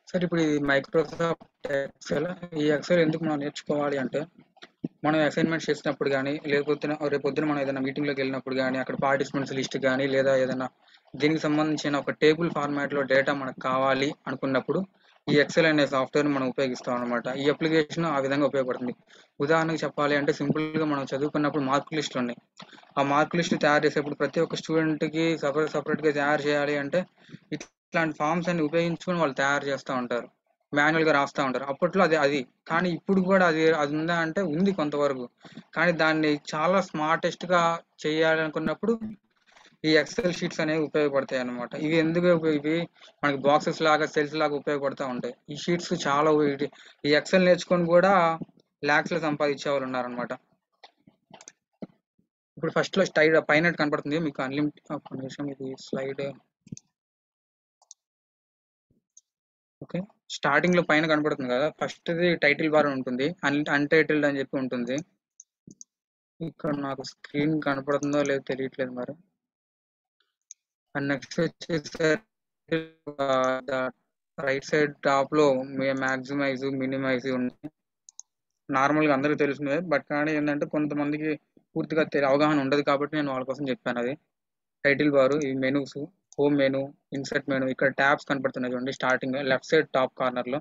Sir ఇప్పుడు ఈ Microsoft Excel, ఈ ఎక్సెల్ ఎందుకు మనం నేర్చుకోవాలి అంటే, మనం అసైన్మెంట్స్ చేసినప్పుడు కానీ, లేకపోతే రేపొద్దున మనం ఏదైనా మీటింగ్లోకి వెళ్ళినప్పుడు కానీ, అక్కడ పార్టిసిపెంట్స్ లిస్ట్ కానీ, లేదా ఏదైనా దీనికి సంబంధించిన ఒక టేబుల్ ఫార్మాట్లో డేటా మనకు కావాలి అనుకున్నప్పుడు ఈ ఎక్సెల్ అనే సాఫ్ట్వేర్ మనం ఉపయోగిస్తాం అనమాట. ఈ అప్లికేషన్ ఆ విధంగా ఉపయోగపడుతుంది. ఉదాహరణకు చెప్పాలి అంటే సింపుల్గా మనం చదువుకున్నప్పుడు మార్క్ లిస్టులు ఉన్నాయి. ఆ మార్క్ లిస్ట్ తయారు చేసేప్పుడు ప్రతి ఒక్క స్టూడెంట్కి సపరేట్గా తయారు చేయాలి అంటే ఇట్లాంటి ఫామ్స్ అన్ని ఉపయోగించుకొని వాళ్ళు తయారు చేస్తూ ఉంటారు, మాన్యువల్గా రాస్తూ ఉంటారు. అప్పట్లో అది కానీ ఇప్పుడు కూడా అది ఉందా అంటే ఉంది కొంతవరకు. కానీ దాన్ని చాలా స్మార్టెస్ట్గా చేయాలనుకున్నప్పుడు ఈ ఎక్సెల్ షీట్స్ అనేవి ఉపయోగపడతాయి అన్నమాట. ఇవి ఎందుకు ఇవి మనకి బాక్సెస్ లాగా సెల్స్ లాగా ఉపయోగపడుతూ ఉంటాయి. ఈ షీట్స్ చాలా ఈ ఎక్సెల్ నేర్చుకొని కూడా ల్యాక్స్లో సంపాదించే వాళ్ళు ఉన్నారనమాట. ఇప్పుడు ఫస్ట్ లో స్టైల్ పైన కనపడుతుంది మీకు అన్లిమిటెడ్. ఒక నిమిషం, ఇది స్లైడ్. ఓకే, స్టార్టింగ్ లో పైన కనపడుతుంది కదా, ఫస్ట్ టైటిల్ బార్ ఉంటుంది, అన్టైటిల్డ్ అని చెప్పి ఉంటుంది. ఇక్కడ నాకు స్క్రీన్ కనపడుతుందో లేదో తెలియట్లేదు మరి. అండ్ నెక్స్ట్ వచ్చేసరికి రైట్ సైడ్ టాప్ లో మ్యాక్సిమైజ్ మినిమైజ్ ఉంది. నార్మల్గా అందరికీ తెలిసిందే, బట్ కానీ ఏంటంటే కొంతమందికి పూర్తిగా అవగాహన ఉండదు కాబట్టి నేను వాళ్ళ కోసం చెప్పాను. అది టైటిల్ బారు, ఈ menus, home menu, insert menu. ఇక్కడ ట్యాబ్స్ కనపడుతున్నాయి చూడండి, starting left side top corner లో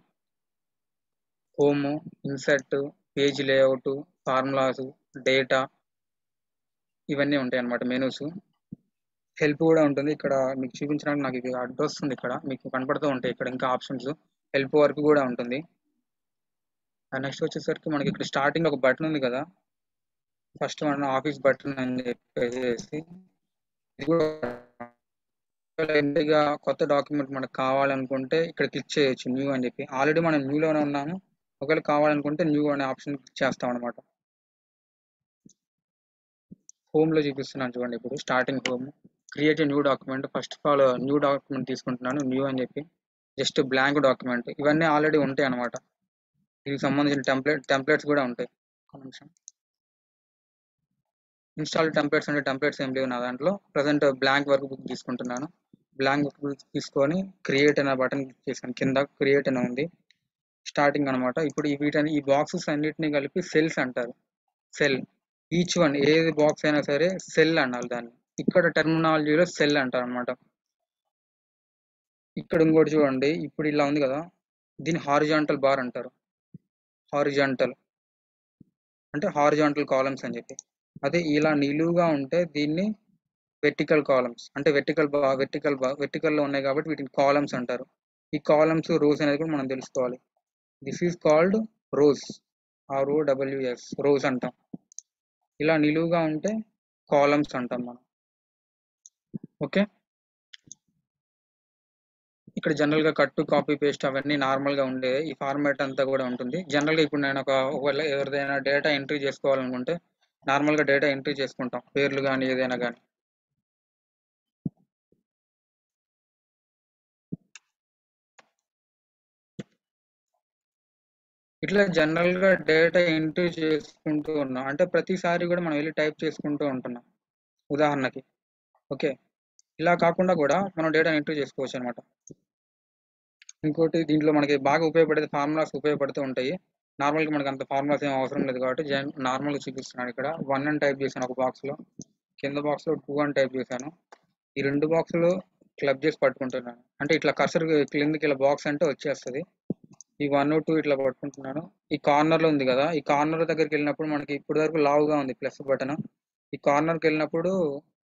home, insert, page layout, formulas, data, ఇవన్నీ ఉంటాయి అన్నమాట మెనూస్. హెల్ప్ కూడా ఉంటుంది. ఇక్కడ మీకు చూపించడానికి నాకు ఇది అడ్డు వస్తుంది, ఇక్కడ మీకు కనపడుతూ ఉంటాయి ఇక్కడ ఇంకా ఆప్షన్స్. హెల్ప్ వరకు కూడా ఉంటుంది. నెక్స్ట్ వచ్చేసరికి మనకి ఇక్కడ స్టార్టింగ్ ఒక బటన్ ఉంది కదా, ఫస్ట్ మన ఆఫీస్ బటన్ అని చెప్పేసి, ఇది కూడా కొత్త డాక్యుమెంట్ మనకు కావాలనుకుంటే ఇక్కడ క్లిక్ చేయొచ్చు, న్యూ అని చెప్పి. ఆల్రెడీ మనం న్యూలోనే ఉన్నాము, ఒకవేళ కావాలనుకుంటే న్యూ అనే ఆప్షన్ క్లిక్ చేస్తాం అనమాట. హోమ్ లో చూపిస్తున్నాను చూడండి, ఇప్పుడు starting home, create new document. First of all new document తీసుకుంటున్నాను, న్యూ అని చెప్పి. జస్ట్ బ్లాంక్ డాక్యుమెంట్, ఇవన్నీ ఆల్రెడీ ఉంటాయి అనమాట. దీనికి సంబంధించిన టెంప్లెట్స్ కూడా ఉంటాయి. ఒక నిమిషం, ఇన్స్టాల్ టెంప్లెట్స్ అంటే టెంప్లెట్స్ ఏం లేవు నా దాంట్లో. ప్రజెంట్ బ్లాంక్ వర్క్ బుక్ తీసుకుంటున్నాను. బ్లాంక్ వర్క్ బుక్ తీసుకొని క్రియేట్ అనే బటన్ క్లిక్ చేశాను, కింద క్రియేట్ అని ఉంది, స్టార్టింగ్ అనమాట. ఇప్పుడు ఈ బాక్సెస్ అన్నిటిని కలిపి సెల్స్ అంటారు. సెల్, ఈచ్ వన్ ఏది బాక్స్ అయినా సరే సెల్ అనాలి దాన్ని. ఇక్కడ టెర్మినాలజీలో సెల్ అంటారు అనమాట. ఇక్కడ ఇంకోటి చూడండి, ఇప్పుడు ఇలా ఉంది కదా, దీన్ని హారిజాంటల్ బార్ అంటారు. హారిజాంటల్ అంటే హారిజాంటల్ కాలమ్స్ అని చెప్పి. అదే ఇలా నిలువుగా ఉంటే దీన్ని వెర్టికల్ కాలమ్స్ అంటే వెర్టికల్లో ఉన్నాయి కాబట్టి వీటిని కాలమ్స్ అంటారు. ఈ కాలమ్స్ రోస్ అనేది కూడా మనం తెలుసుకోవాలి. This is called rows, ROWS, rows అంటాం. ఇలా నిలువుగా ఉంటే కాలమ్స్ అంటాం మనం. ఓకే, ఇక్కడ జనరల్ గా కట్, కాపీ, పేస్ట్ అవన్నీ నార్మల్ గా ఉండే ఈ ఫార్మాట్ అంతా కూడా ఉంటుంది. జనరల్ గా ఇప్పుడు నేను ఒకవేళ ఎవరిదైనా డేటా ఎంట్రీ చేసుకోవాలనుకుంటే నార్మల్ గా డేటా ఎంట్రీ చేసుకుంటాం, పేర్లు కానీ ఏదైనా కానీ. ఇట్లా జనరల్ గా డేటా ఎంట్రీ చేసుకుంటూ ఉన్నాం అంటే ప్రతిసారి కూడా మనం వెళ్ళి టైప్ చేసుకుంటూ ఉంటున్నాం ఉదాహరణకి. ఓకే, ఇలా కాకుండా కూడా మనం డేటా ఎంట్రీ చేసుకోవచ్చు అనమాట. ఇంకోటి దీంట్లో మనకి బాగా ఉపయోగపడేది ఫార్ములాస్ ఉపయోగపడుతూ ఉంటాయి. నార్మల్గా మనకి అంత ఫార్ములాస్ ఏం అవసరం లేదు కాబట్టి నార్మల్గా చూపిస్తున్నాను. ఇక్కడ 1 అని టైప్ చేశాను ఒక బాక్స్లో, కింద బాక్స్లో 2 అని టైప్ చేశాను. ఈ రెండు బాక్సులు క్లబ్ చేసి పట్టుకుంటున్నాను, అంటే ఇట్లా కర్సర్ కిందకి ఇలా బాక్స్ అంటే వచ్చేస్తుంది. ఈ 1, 2 ఇట్లా పట్టుకుంటున్నాను. ఈ కార్నర్లో ఉంది కదా, ఈ కార్నర్ దగ్గరికి వెళ్ళినప్పుడు మనకి ఇప్పుడు వరకు లావుగా ఉంది ప్లస్ బటన్. ఈ కార్నర్కి వెళ్ళినప్పుడు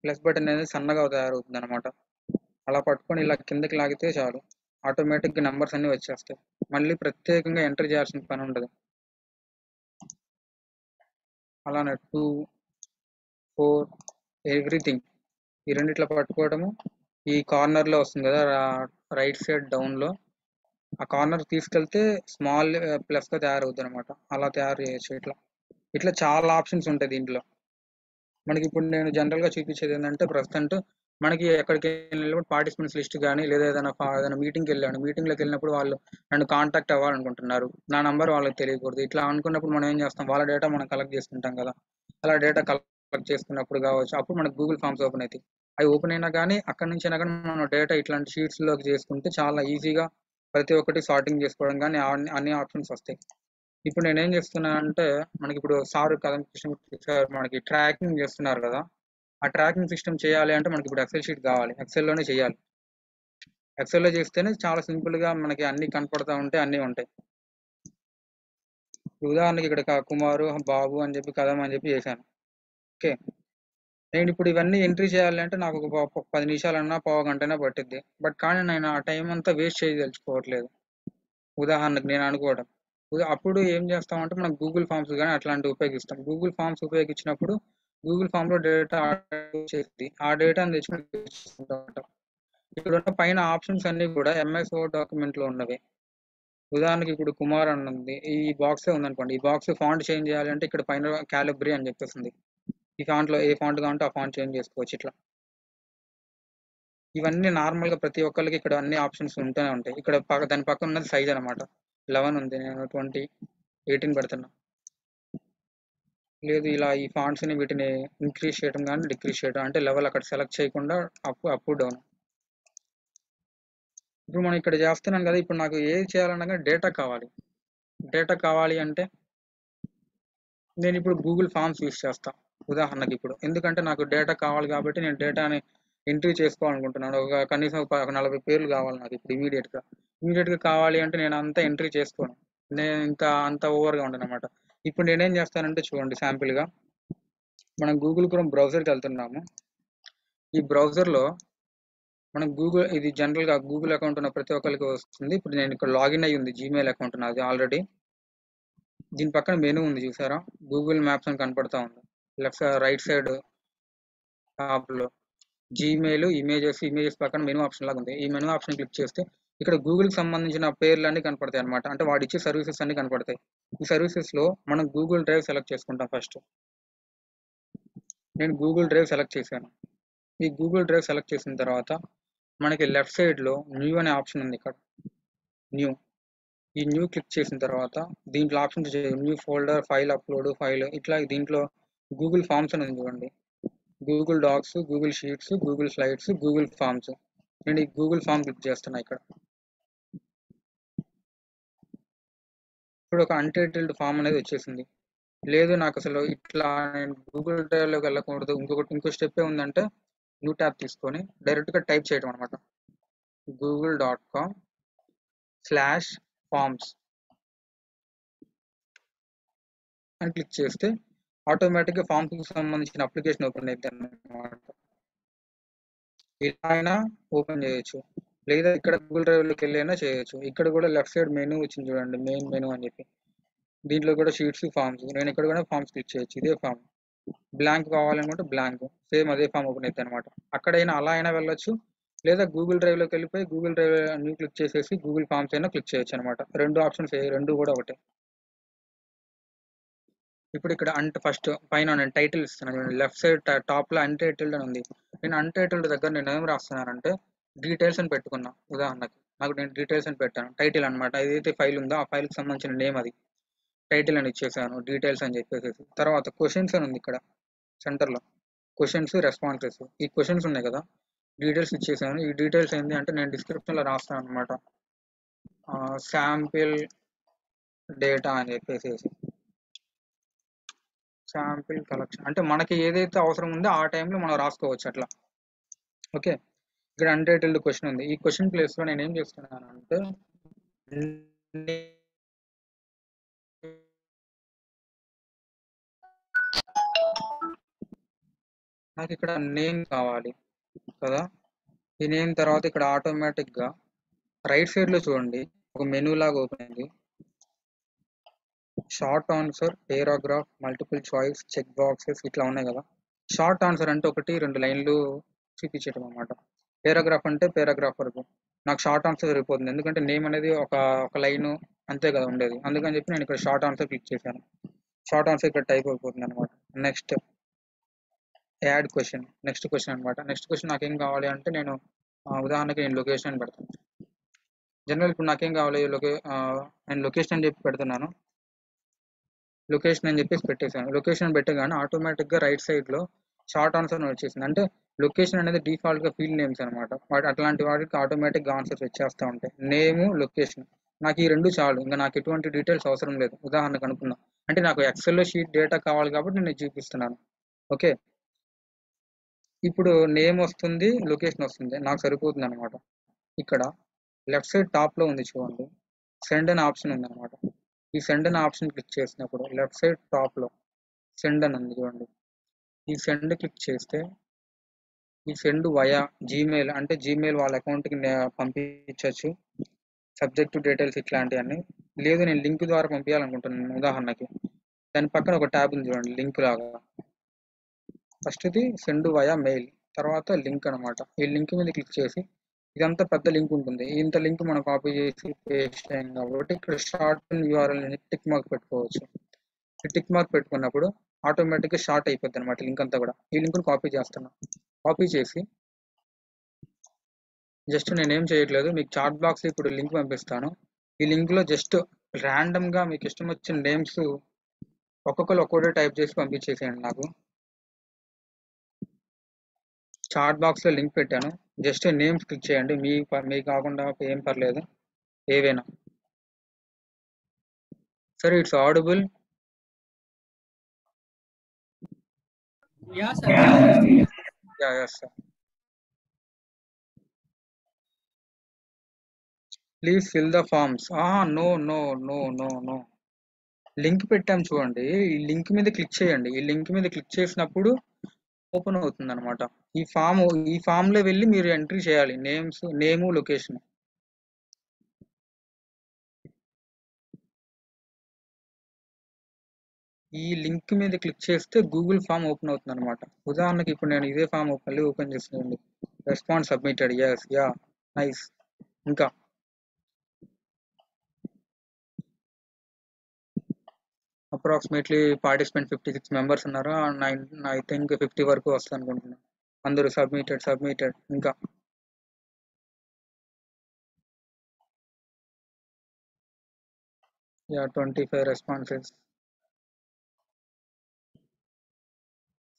ప్లస్ బటన్ అనేది సన్నగా తయారవుతుంది అనమాట. అలా పట్టుకొని ఇలా కిందకి లాగితే చాలు, ఆటోమేటిక్గా నెంబర్స్ అన్ని వచ్చేస్తాయి. మళ్ళీ ప్రత్యేకంగా ఎంటర్ చేయాల్సిన పని ఉండదు. అలానే 2, 4 ఎవ్రీథింగ్ ఈ రెండిట్లా పట్టుకోవడము. ఈ కార్నర్లో వస్తుంది కదా రైట్ సైడ్ డౌన్లో, ఆ కార్నర్ తీసుకెళ్తే స్మాల్ ప్లస్గా తయారవుతుంది అనమాట. అలా తయారు చేయొచ్చు. ఇట్లా చాలా ఆప్షన్స్ ఉంటాయి దీంట్లో. మనకి ఇప్పుడు నేను జనరల్గా చూపించేది ఏంటంటే, ప్రస్తుతం మనకి ఎక్కడికి వెళ్ళినప్పుడు పార్టిసిపెంట్స్ లిస్ట్ కానీ, లేదా ఏదైనా మీటింగ్కి వెళ్ళాను, మీటింగ్లోకి వెళ్ళినప్పుడు వాళ్ళు నన్ను కాంటాక్ట్ అవ్వాలనుకుంటున్నారు, నా నంబర్ వాళ్ళకి తెలియకూడదు. ఇట్లా అనుకున్నప్పుడు మనం ఏం చేస్తాం, వాళ్ళ డేటా మనం కలెక్ట్ చేసుకుంటాం కదా. అలా డేటా కలెక్ట్ చేసుకున్నప్పుడు కావచ్చు, అప్పుడు మనకు గూగుల్ ఫామ్స్ ఓపెన్ అవుతాయి. అవి ఓపెన్ అయినా కానీ అక్కడి నుంచి అయినా కానీ మనం డేటా ఇట్లాంటి షీట్స్లోకి చేసుకుంటే చాలా ఈజీగా ప్రతి ఒక్కటి సార్టింగ్ చేసుకోవడం కానీ అన్ని ఆప్షన్స్ వస్తాయి. ఇప్పుడు నేనేం చేస్తున్నానంటే మనకి ఇప్పుడు సార్ కృష్ణమూర్తి సార్ మనకి ట్రాకింగ్ చేస్తున్నారు కదా, ఆ ట్రాకింగ్ సిస్టమ్ చేయాలి అంటే మనకి ఇప్పుడు ఎక్సెల్ షీట్ కావాలి, ఎక్సెల్లోనే చేయాలి. ఎక్సెల్లో చేస్తేనే చాలా సింపుల్గా మనకి అన్ని కనపడతా ఉంటాయి, అన్నీ ఉంటాయి. ఉదాహరణకి ఇక్కడ కుమారు బాబు అని చెప్పి కదమ్ అని చెప్పి చేశాను. ఓకే, నేను ఇప్పుడు ఇవన్నీ ఎంట్రీ చేయాలి అంటే నాకు ఒక 10 నిమిషాలన్నా పావు గంటైనా పట్టిద్ది. బట్ కానీ నేను ఆ టైం అంతా వేస్ట్ చేయదలుచుకోవట్లేదు. ఉదాహరణకు నేను అనుకోవడం, అప్పుడు ఏం చేస్తామంటే మనం గూగుల్ ఫామ్స్ కానీ అట్లాంటివి ఉపయోగిస్తాం. గూగుల్ ఫామ్స్ ఉపయోగించినప్పుడు గూగుల్ ఫామ్లో డేటా చేసి ఆ డేటాను తెచ్చుకుంటాం. ఇక్కడ ఉన్న పైన ఆప్షన్స్ అన్ని కూడా ఎంఎస్ వర్డ్ డాక్యుమెంట్లో ఉన్నవి. ఉదాహరణకి ఇప్పుడు కుమార్ అని ఉంది, ఈ బాక్సే ఉందనుకోండి, ఈ బాక్స్ ఫాంట్ చేంజ్ చేయాలంటే ఇక్కడ పైన క్యాలిబ్రీ అని చెప్పేస్తుంది. ఈ ఫాంట్లో ఏ ఫాంట్ కావాలంటే ఆ ఫాంట్ చేంజ్ చేసుకోవచ్చు. ఇట్లా ఇవన్నీ నార్మల్గా ప్రతి ఒక్కరికి ఇక్కడ అన్ని ఆప్షన్స్ ఉంటూనే ఉంటాయి. ఇక్కడ దాని పక్కన ఉన్నది సైజ్ అనమాట. 11 ఉంది, నేను 20 18 పెడుతున్నా. లేదు ఇలా ఈ ఫాంట్స్ని వీటిని ఇంక్రీజ్ చేయడం కానీ డిక్రీజ్ చేయడం, అంటే లెవెల్ అక్కడ సెలెక్ట్ చేయకుండా అప్ డౌన్. ఇప్పుడు మనం ఇక్కడ చేస్తున్నాం కదా, ఇప్పుడు నాకు ఏది చేయాలన్నా కానీ డేటా కావాలి. డేటా కావాలి అంటే నేను ఇప్పుడు గూగుల్ ఫామ్స్ యూస్ చేస్తాను ఉదాహరణకి. ఇప్పుడు ఎందుకంటే నాకు డేటా కావాలి కాబట్టి నేను డేటాని ఎంట్రీ చేసుకోవాలనుకుంటున్నాను. ఒక కనీసం ఒక 40 పేర్లు కావాలి నాకు ఇప్పుడు ఇమీడియట్గా కావాలి అంటే నేను అంతా ఎంట్రీ చేసుకోను, నేను ఇంకా అంత ఓవర్గా ఉండను అనమాట. ఇప్పుడు నేనేం చేస్తానంటే చూడండి, శాంపిల్గా మనం గూగుల్ క్రోమ్ బ్రౌజర్కి వెళ్తున్నాము. ఈ బ్రౌజర్లో మనం గూగుల్, ఇది జనరల్గా గూగుల్ అకౌంట్ ఉన్న ప్రతి ఒక్కరికి వస్తుంది. ఇప్పుడు నేను ఇక్కడ లాగిన్ అయ్యి ఉంది, జీమెయిల్ అకౌంట్ నాది ఆల్రెడీ. దీని పక్కన మెనూ ఉంది చూసారా, గూగుల్ మ్యాప్స్ అని కనపడతా ఉంది రైట్ సైడ్ టాప్లో. జీమెయిల్, ఇమేజెస్ పక్కన మెనూ ఆప్షన్ లాగా ఉంది. ఈ మెనూ ఆప్షన్ క్లిక్ చేస్తే ఇక్కడ గూగుల్కి సంబంధించిన పేర్లు అన్ని కనపడతాయి అనమాట. అంటే వాడు ఇచ్చే సర్వీసెస్ అన్ని కనపడతాయి. ఈ సర్వీసెస్లో మనం గూగుల్ డ్రైవ్ సెలెక్ట్ చేసుకుంటాం. ఫస్ట్ నేను గూగుల్ డ్రైవ్ సెలెక్ట్ చేశాను. ఈ గూగుల్ డ్రైవ్ సెలెక్ట్ చేసిన తర్వాత మనకి లెఫ్ట్ సైడ్లో న్యూ అనే ఆప్షన్ ఉంది. ఇక్కడ న్యూ, ఈ న్యూ క్లిక్ చేసిన తర్వాత దీంట్లో options new folder, file upload, file, ఇట్లా దీంట్లో గూగుల్ ఫామ్స్ అని చూడండి. Google docs, Google sheets, Google slides, Google forms. నేను ఈ గూగుల్ ఫామ్ క్లిక్ చేస్తున్నా. ఇక్కడ ఇప్పుడు ఒక అన్టైటిల్డ్ ఫామ్ అనేది వచ్చేసింది. లేదు నాకు అసలు ఇట్లా నేను గూగుల్ డ్రైవ్లోకి వెళ్ళకూడదు, ఇంకో స్టెప్ ఏముందంటే న్యూ ట్యాబ్ తీసుకొని డైరెక్ట్గా టైప్ చేయడం అనమాట. google.com/forms అని క్లిక్ చేస్తే ఆటోమేటిక్గా ఫామ్స్కి సంబంధించిన అప్లికేషన్ ఓపెన్ అవుతుంది అన్నమాట. ఇలా అయినా ఓపెన్ చేయొచ్చు, లేదా ఇక్కడ గూగుల్ డ్రైవ్లోకి వెళ్ళైనా చేయొచ్చు. ఇక్కడ కూడా లెఫ్ట్ సైడ్ మెనూ వచ్చింది చూడండి, మెయిన్ మెనూ అని చెప్పి. దీంట్లో కూడా షీట్స్, ఫామ్స్, నేను ఇక్కడ కూడా ఫామ్స్ క్లిక్ చేయొచ్చు. ఇదే ఫామ్ బ్లాంక్ కావాలనుకుంటే బ్లాంక్, సేమ్ అదే ఫామ్ ఓపెన్ అవుతుంది అనమాట. అక్కడైనా అలా అయినా వెళ్ళొచ్చు, లేదా గూగుల్ డ్రైవ్లోకి వెళ్ళిపోయి గూగుల్ డ్రైవ్ న్యూ క్లిక్ చేసేసి గూగుల్ ఫామ్స్ అయినా క్లిక్ చేయొచ్చు అనమాట. రెండు ఆప్షన్స్, రెండు కూడా ఒకటే. ఇప్పుడు ఇక్కడ ఫస్ట్ పైన నేను టైటిల్ ఇస్తున్నాను, లెఫ్ట్ సైడ్ టాప్లో అన్టైటిల్డ్ అని ఉంది. నేను అన్టైటిల్డ్ దగ్గర నేను ఏం రాస్తున్నానంటే డీటెయిల్స్ అని పెట్టుకున్నా. ఉదాహరణకి నాకు నేను డీటెయిల్స్ అని పెట్టాను, టైటిల్ అనమాట. ఏదైతే ఫైల్ ఉందో ఆ ఫైల్కి సంబంధించిన నేమ్ అది, టైటిల్ అని ఇచ్చేసాను, డీటెయిల్స్ అని చెప్పేసి. తర్వాత క్వశ్చన్స్ అని ఉంది ఇక్కడ సెంటర్లో, క్వశ్చన్స్, రెస్పాన్సెస్. ఈ క్వశ్చన్స్ ఉన్నాయి కదా, డీటెయిల్స్ ఇచ్చేసాను. ఈ డీటెయిల్స్ ఏంటి అంటే నేను డిస్క్రిప్షన్లో రాస్తాను అనమాట, శాంపిల్ డేటా అని చెప్పేసి. శాంపిల్ కలెక్షన్ అంటే మనకి ఏదైతే అవసరం ఉందో ఆ టైంలో మనం రాసుకోవచ్చు అట్లా. ఓకే, ఇక్కడ అన్టైటిల్డ్ క్వశ్చన్ ఉంది. ఈ క్వశ్చన్ ప్లేస్లో నేను ఏం చేస్తున్నాను అంటే నాకు ఇక్కడ నేమ్ కావాలి కదా, ఈ నేమ్ తర్వాత ఇక్కడ ఆటోమేటిక్గా రైట్ సైడ్లో చూడండి ఒక మెనూ లాగా ఓపెన్ అయింది. Short answer, paragraph, multiple choice, check boxes ఇట్లా ఉన్నాయి కదా. షార్ట్ ఆన్సర్ అంటే 1-2 లైన్లు చూపించడం అనమాట. పేరాగ్రాఫ్ అంటే పేరాగ్రాఫ్ వరకు. నాకు షార్ట్ ఆన్సర్ సరిపోతుంది, ఎందుకంటే నేమ్ అనేది ఒక లైన్ అంతే కదా ఉండేది. అందుకని చెప్పి నేను ఇక్కడ షార్ట్ ఆన్సర్ క్లిక్ చేశాను. షార్ట్ ఆన్సర్ ఇక్కడ టైప్ అయిపోతుంది అనమాట. Next add question, next question అనమాట. నెక్స్ట్ క్వశ్చన్ నాకేం కావాలి అంటే నేను ఉదాహరణకి నేను లొకేషన్ అని పెడతాను. జనరల్ ఇప్పుడు నాకేం కావాలి, నేను లొకేషన్ అని చెప్పి పెడుతున్నాను. లొకేషన్ అని చెప్పేసి పెట్టేశాను. లొకేషన్ పెట్టగానే ఆటోమేటిక్గా రైట్ సైడ్లో షార్ట్ ఆన్సర్ వచ్చేసింది. అంటే లొకేషన్ అనేది డిఫాల్ట్ గా ఫీల్డ్ నేమ్స్ అనమాట. వాటి అట్లాంటి వాటికి ఆటోమేటిక్ గా ఆన్సర్స్ వచ్చేస్తూ ఉంటాయి. నేమ్, లొకేషన్, నాకు ఈ రెండు చాలు, ఇంకా నాకు ఎటువంటి డీటెయిల్స్ అవసరం లేదు. ఉదాహరణకు అనుకున్నా, అంటే నాకు ఎక్సెల్ లో షీట్ డేటా కావాలి కాబట్టి నేను చూపిస్తున్నాను. ఓకే, ఇప్పుడు నేమ్ వస్తుంది, లొకేషన్ వస్తుంది, నాకు సరిపోతుంది అనమాట. ఇక్కడ లెఫ్ట్ సైడ్ టాప్ లో ఉంది చూడండి, సెండ్ అనే ఆప్షన్ ఉంది అనమాట. ఈ సెండ్ అనే ఆప్షన్ క్లిక్ చేసినప్పుడు లెఫ్ట్ సైడ్ టాప్ లో సెండ్ అని ఉంది చూడండి. ఈ సెండ్ క్లిక్ చేస్తే ఈ సెండ్ వయా జీమెయిల్, అంటే జీమెయిల్ వాళ్ళ అకౌంట్కి పంపించవచ్చు. సబ్జెక్ట్ డీటెయిల్స్ ఇట్లాంటివన్నీ. లేదు నేను లింక్ ద్వారా పంపించాలనుకుంటున్నాను ఉదాహరణకి, దాని పక్కన ఒక ట్యాబ్ ఉంది చూడండి, లింక్ లాగా. ఫస్ట్ది సెండ్ వయా మెయిల్, తర్వాత లింక్ అనమాట. ఈ లింక్ మీద క్లిక్ చేసి, ఇదంతా పెద్ద లింక్ ఉంటుంది, ఇంత లింక్ మనం కాపీ చేసి పేస్ట్ అయ్యాం కాబట్టి ఇక్కడ షార్ట్ యూఆర్ఎల్ టిక్ మార్క్ పెట్టుకోవచ్చు. ఈ టిక్ మార్క్ పెట్టుకున్నప్పుడు ఆటోమేటిక్గా షార్ట్ అయిపోద్ది అనమాట లింక్ అంతా కూడా. ఈ లింక్ను కాపీ చేస్తున్నా, కాపీ చేసి జస్ట్ నేనేం చేయట్లేదు, మీకు చాట్ బాక్స్ ఇప్పుడు లింక్ పంపిస్తాను. ఈ లింక్లో జస్ట్ ర్యాండమ్గా మీకు ఇష్టం వచ్చిన నేమ్స్ ఒక్కొక్కరు ఒక్కొక్కటి టైప్ చేసి పంపించేసేయండి నాకు. చాట్ బాక్స్లో లింక్ పెట్టాను, జస్ట్ నేమ్స్ క్లిక్ చేయండి, మీ కాకుండా ఏం పర్లేదు, ఏవైనా సరే. It's audible. Yeah, sir. We are listening. Yes, sir. Please fill the forms. No. Link పెట్టాం చూడండి, ఈ లింక్ మీద క్లిక్ చేయండి. ఈ లింక్ మీద క్లిక్ చేసినప్పుడు ఓపెన్ అవుతుంది అనమాట. ఈ ఫామ్ లో వెళ్ళి మీరు ఎంట్రీ చేయాలి, నేము, లొకేషన్. ఈ లింక్ మీద క్లిక్ చేస్తే గూగుల్ ఫామ్ ఓపెన్ అవుతుంది అనమాట. ఉదాహరణకి ఇప్పుడు నేను ఇదే ఫామ్ మళ్ళీ ఓపెన్ చేస్తున్నాను. Response submitted, yes, yeah, nice. ఇంకా అప్రాక్సిమేట్లీ పార్టిసిపెంట్ 56 మెంబర్స్ ఉన్నారు. ఐ థింక్ 50 వరకు వస్తుంది అనుకుంటున్నాను. అందరూ సబ్మిటెడ్. ఇంకా yeah 25 responses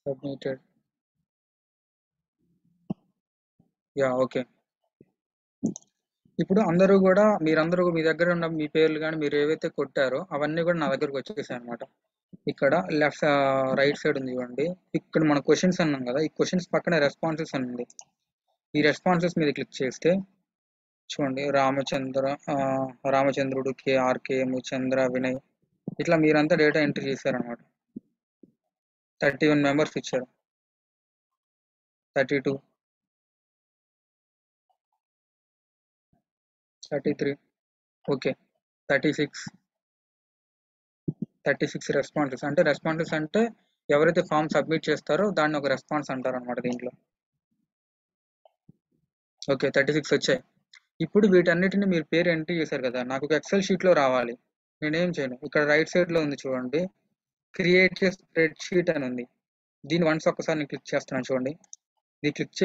submitted. Yeah, okay. ఇప్పుడు మీరందరూ మీ దగ్గర ఉన్న మీ పేర్లు కానీ మీరు ఏవైతే కొట్టారో అవన్నీ కూడా నా దగ్గరకు వచ్చేసాయి అనమాట. ఇక్కడ రైట్ సైడ్ ఉంది చూడండి, ఇక్కడ మన క్వశ్చన్స్ అన్నాం కదా, ఈ క్వశ్చన్స్ పక్కన రెస్పాన్సెస్ అని ఉంది. ఈ రెస్పాన్సెస్ మీద క్లిక్ చేస్తే చూడండి, రామచంద్రుడు, కేఆర్కే, చంద్ర, వినయ్, ఇట్లా మీరంతా డేటా ఎంట్రీ చేశారనమాట. 31 మెంబర్స్ ఇచ్చారు, 32, 33, ఓకే, 36 రెస్పాన్సెస్ అంటే ఎవరైతే ఫామ్ సబ్మిట్ చేస్తారో దాన్ని ఒక రెస్పాన్స్ అంటారు అనమాట దీంట్లో. ఓకే, 36 వచ్చాయి. ఇప్పుడు వీటన్నిటిని మీరు పేరు ఎంట్రీ చేశారు కదా, నాకు ఒక ఎక్సెల్ షీట్లో రావాలి. నేనేం చేయను, ఇక్కడ రైట్ సైడ్లో ఉంది చూడండి, క్రియేట్ స్ప్రెడ్ షీట్ అని ఉంది. దీన్ని వన్స్ ఒక్కసారి నేను క్లిక్ చేస్తున్నాను చూడండి. ఇది క్లిక్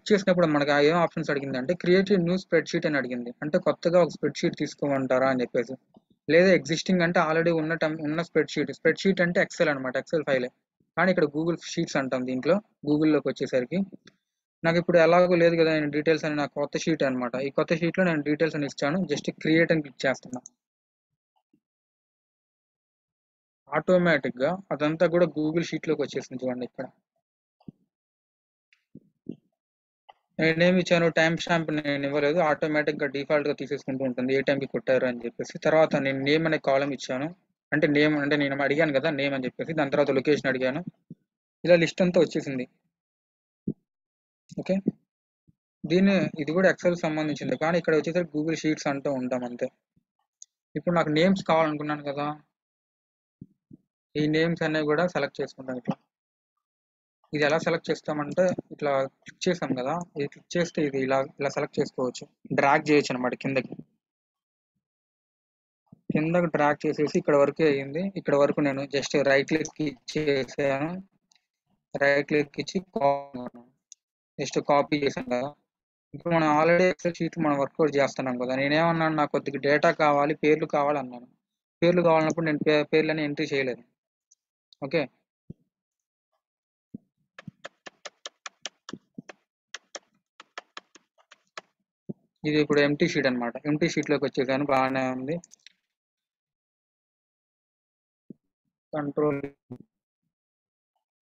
చేసినప్పుడు మనకు ఏం ఆప్షన్స్ అడిగింది అంటే క్రియేట్ న్యూ స్ప్రెడ్ షీట్ అని అడిగింది. అంటే కొత్తగా ఒక స్ప్రెడ్ షీట్ తీసుకోమంటారా అని చెప్పేసి. లేదా ఎగ్జిస్టింగ్ అంటే ఆల్రెడీ ఉన్న స్ప్రెడ్ షీట్ అంటే ఎక్సెల్ అనమాట, ఎక్సెల్ ఫైలే. కానీ ఇక్కడ గూగుల్ షీట్స్ అంటాం దీంట్లో. గూగుల్లోకి వచ్చేసరికి నాకు ఇప్పుడు ఎలాగో లేదు కదా, నేను డీటెయిల్స్ అని, నాకు కొత్త షీట్ అనమాట. ఈ కొత్త షీట్లో నేను డీటెయిల్స్ అని ఇచ్చాను, జస్ట్ క్రియేట్ అని క్లిక్ చేస్తున్నా. ఆటోమేటిక్గా అదంతా కూడా గూగుల్ షీట్లోకి వచ్చేసింది చూడండి. ఇక్కడ నేనేమి ఇచ్చాను, టైం స్టాంప్ నేను ఇవ్వలేదు, ఆటోమేటిక్గా డిఫాల్ట్గా తీసేసుకుంటూ ఉంటుంది ఏ టైంకి కొట్టారు అని చెప్పేసి. తర్వాత నేను నేమ్ అనే కాలం ఇచ్చాను, అంటే నేను అడిగాను కదా నేమ్ అని చెప్పేసి. దాని తర్వాత లొకేషన్ అడిగాను, ఇలా లిస్ట్ అంతా వచ్చేసింది. ఓకే, ఇది కూడా ఎక్సెల్ సంబంధించింది, కానీ ఇక్కడ వచ్చేసరికి గూగుల్ షీట్స్ అంటూ ఉంటాం అంతే. ఇప్పుడు నాకు నేమ్స్ కావాలనుకున్నాను కదా, ఈ నేమ్స్ అనేవి కూడా సెలెక్ట్ చేసుకుంటాను. ఇట్లా ఇది ఎలా సెలెక్ట్ చేస్తామంటే, ఇట్లా క్లిక్ చేసాం కదా, ఇది క్లిక్ చేస్తే ఇది ఇలా సెలెక్ట్ చేసుకోవచ్చు, డ్రాగ్ చేయొచ్చు అనమాట కిందకి డ్రాగ్ చేసేసి ఇక్కడ వరకు అయ్యింది. ఇక్కడ వరకు నేను జస్ట్ రైట్ క్లిక్ ఇచ్చేసాను, జస్ట్ కాపీ చేశాను కదా. ఇప్పుడు మనం ఆల్రెడీ ఎక్సెల్ షీట్ మనం వర్కౌట్ చేస్తున్నాం కదా, నేనేమన్నాను, నాకు కొద్దిగా డేటా కావాలి, పేర్లు కావాలి అన్నాను. పేర్లు కావాలన్నప్పుడు నేను పేర్లని ఎంట్రీ చేయలేదు. ఓకే, ఇది ఇప్పుడు ఎంటీ షీట్ అనమాట. ఎంటీ షీట్లోకి వచ్చేసాను, బాగానే ఉంది. కంట్రోల్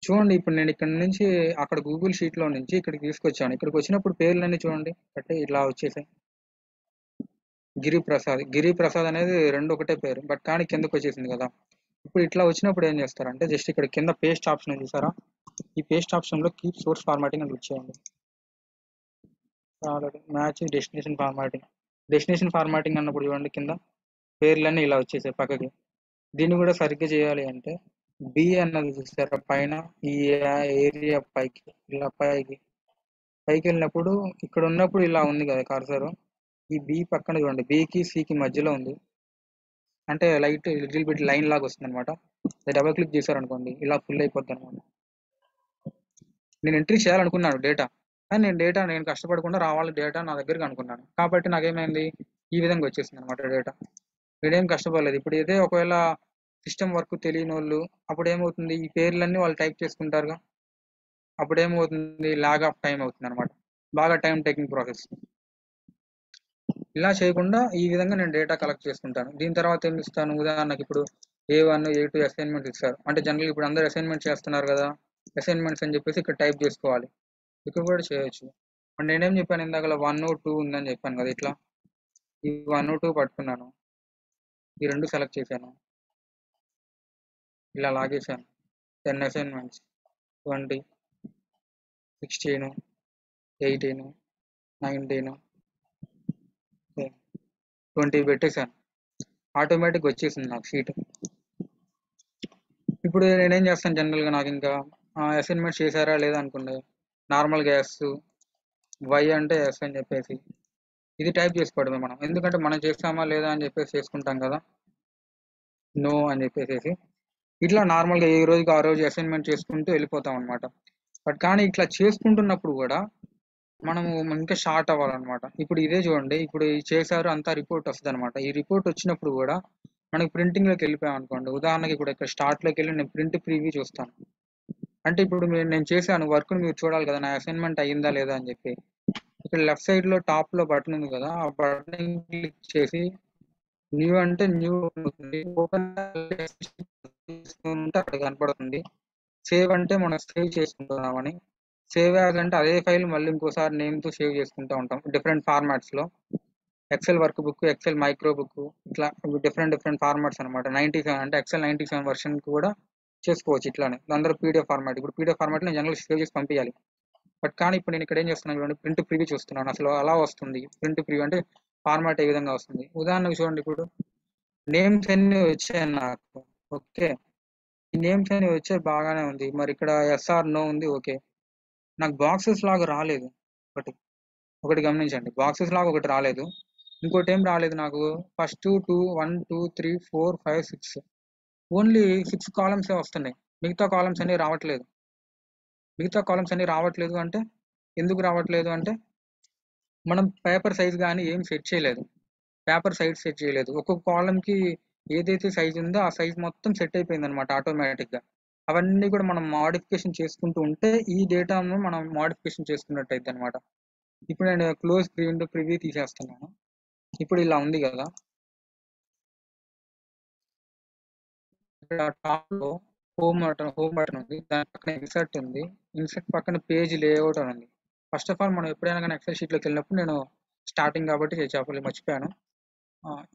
చూడండి, ఇప్పుడు నేను ఇక్కడ నుంచి అక్కడ గూగుల్ షీట్లో నుంచి ఇక్కడికి తీసుకొచ్చాను. ఇక్కడికి వచ్చినప్పుడు పేర్లన్నీ చూడండి అంటే ఇలా వచ్చేసాయి. గిరి ప్రసాద్ అనేది రెండు ఒకటే పేరు, బట్ కానీ కిందకు వచ్చేసింది కదా. ఇప్పుడు ఇట్లా వచ్చినప్పుడు ఏం చేస్తారంటే జస్ట్ ఇక్కడ కింద పేస్ట్ ఆప్షన్ చూసారా, ఈ పేస్ట్ ఆప్షన్లో కీప్ సోర్స్ ఫార్మాటింగ్ అని క్లిక్ చేయండి. మ్యాచ్ డెస్టినేషన్ ఫార్మాటింగ్ అన్నప్పుడు చూడండి కింద పేర్లన్నీ ఇలా వచ్చేసాయి పక్కకి. దీన్ని కూడా సరిగ్గా చేయాలి అంటే బి అన్నది చూసారా పైన, ఈ ఏరియా పైకి ఇలా పైకి వెళ్ళినప్పుడు ఇక్కడ ఉన్నప్పుడు ఇలా ఉంది కదా కర్సర్, ఈ బి పక్కన చూడండి, బికి సికి మధ్యలో ఉంది అంటే లైట్ లిటిల్ బిట్ లైన్ లాగా వస్తుంది అనమాట. డబుల్ క్లిక్ చేశారనుకోండి ఇలా ఫుల్ అయిపోద్ది అనమాట. నేను ఎంట్రీ చేయాలనుకున్నాను డేటా, కానీ నేను కష్టపడకుండా రావాలి డేటా నా దగ్గరికి అనుకున్నాను, కాబట్టి నాకేమైంది ఈ విధంగా వచ్చేసింది అనమాట డేటా. నేనేం కష్టపడలేదు. ఇప్పుడు ఇదే ఒకవేళ సిస్టమ్ వర్క్ తెలియని వాళ్ళు అప్పుడు ఏమవుతుంది, ఈ పేర్లన్నీ వాళ్ళు టైప్ చేసుకుంటారుగా, అప్పుడు ఏమవుతుంది లాగ్ ఆఫ్ టైం అవుతుంది అనమాట, బాగా టైం టేకింగ్ ప్రాసెస్. ఇలా చేయకుండా ఈ విధంగా నేను డేటా కలెక్ట్ చేసుకుంటాను. దీని తర్వాత ఏం ఇస్తాను, ఉదాహరణకి ఇప్పుడు A1 A2 అసైన్మెంట్స్ ఇస్తారు అంటే జనరల్ ఇప్పుడు అందరూ అసైన్మెంట్ చేస్తున్నారు కదా, అసైన్మెంట్స్ అని చెప్పేసి ఇక్కడ టైప్ చేసుకోవాలి, ఇక్కడ కూడా చేయొచ్చు. అంటే నేనేం చెప్పాను ఇందాక 1 2 ఉందని చెప్పాను కదా, ఇట్లా ఈ 1 2 పట్టుకున్నాను, ఈ రెండు సెలెక్ట్ చేశాను, ఇలా లాగేశాను. 10 అసైన్మెంట్స్ 20 16 18 19 20 పెట్టేశాను, ఆటోమేటిక్ వచ్చేసింది నాకు షీట్. ఇప్పుడు నేనేం చేస్తాను జనరల్గా, నాకు ఇంకా అసైన్మెంట్ చేశారా లేదా అనుకోండి, నార్మల్గా ఎస్, వై అంటే ఎస్ అని చెప్పేసి ఇది టైప్ చేసుకోవడమే మనం, ఎందుకంటే మనం చేస్తామా లేదా అని చెప్పేసి చేసుకుంటాం కదా, నో అని చెప్పేసి ఇట్లా నార్మల్గా ఏ రోజుకి ఆ రోజు అసైన్మెంట్ చేసుకుంటూ వెళ్ళిపోతాం అనమాట. బట్ కానీ ఇట్లా చేసుకుంటున్నప్పుడు కూడా మనము ఇంకా షార్ట్ అవ్వాలన్నమాట. ఇప్పుడు ఇదే చూడండి, ఇప్పుడు ఇది చేశారు అంతా రిపోర్ట్ వస్తుంది అనమాట. ఈ రిపోర్ట్ వచ్చినప్పుడు కూడా మనకి ప్రింటింగ్లోకి వెళ్ళిపోయాం అనుకోండి, ఉదాహరణకి ఇప్పుడు ఇక్కడ స్టార్ట్లోకి వెళ్ళి నేను ప్రింట్ ప్రీవ్యూ చూస్తాను, అంటే ఇప్పుడు నేను చేశాను వర్క్ని మీరు చూడాలి కదా, నా అసైన్మెంట్ అయ్యిందా లేదా అని చెప్పి. ఇక్కడ లెఫ్ట్ సైడ్లో టాప్లో బటన్ ఉంది కదా, ఆ బటన్ క్లిక్ చేసి న్యూ అంటే న్యూ ఓపెన్ అక్కడ కనపడుతుంది. సేవ్ అంటే మనం సేవ్ చేసుకుంటున్నామని, సేవ్ యాజ్ అంటే అదే ఫైల్ మళ్ళీ ఇంకోసారి నేమ్తో సేవ్ చేసుకుంటూ ఉంటాం డిఫరెంట్ ఫార్మాట్స్లో. Excel workbook, Excel macro book, ఇట్లా డిఫరెంట్ ఫార్మాట్స్ అనమాట. 97 అంటే ఎక్సెల్ 97 వర్షన్ కూడా చేసుకోవచ్చు ఇట్లానే. అందరూ పీడిఎఫ్ ఫార్మాట్, ఇప్పుడు పీడిఎఫ్ ఫార్మాట్లో నేను జనరల్ సేవ్ చేసి పంపించాలి, బట్ కానీ ఇప్పుడు నేను ఇక్కడ ఏం చేస్తున్నాను చూడండి, ప్రింట్ ప్రివ్యూ చూస్తున్నాను, అసలు అలా వస్తుంది ప్రింట్ ప్రివ్యూ అంటే ఫార్మాట్ ఏ విధంగా వస్తుంది. ఉదాహరణకు చూడండి, ఇప్పుడు నేమ్స్ అన్ని వచ్చాయి నాకు, ఓకే ఈ నేమ్స్ అన్ని వచ్చాయి బాగానే ఉంది, మరి ఇక్కడ ఎస్ఆర్ నో ఉంది, ఓకే నాకు బాక్సెస్ లాగా రాలేదు. ఒకటి గమనించండి, బాక్సెస్ లాగా ఒకటి రాలేదు, ఇంకోటి ఏం రాలేదు నాకు, ఫస్ట్ 2 1 2 3 4 5 6 ఓన్లీ 6 కాలమ్సే వస్తున్నాయి, మిగతా కాలమ్స్ అన్ని రావట్లేదు. అంటే ఎందుకు రావట్లేదు అంటే మనం పేపర్ సైజ్ కానీ ఏం సెట్ చేయలేదు, ఒక్కొక్క కాలంకి ఏదైతే సైజ్ ఉందో ఆ సైజ్ మొత్తం సెట్ అయిపోయింది అనమాట ఆటోమేటిక్గా. అవన్నీ కూడా మనం మాడిఫికేషన్ చేసుకుంటూ ఉంటే ఈ డేటాను మనం మాడిఫికేషన్ చేసుకున్నట్టయితే అనమాట. ఇప్పుడు నేను క్లోజ్ ప్రివ్యూ తీసేస్తున్నాను, ఇప్పుడు ఇలా ఉంది కదా, ఇక్కడ టాప్లో హోమ్ బటన్ ఉంది, దాని పక్కన ఇన్సర్ట్ ఉంది, ఇన్సర్ట్ పక్కన పేజ్ లేఅవుట్ అని ఉంది. ఫస్ట్ ఆఫ్ ఆల్ మనం ఎప్పుడైనా కానీ ఎక్సెల్ షీట్లోకి వెళ్ళినప్పుడు, నేను స్టార్టింగ్ కాబట్టి చెప్పాలి మర్చిపోయాను,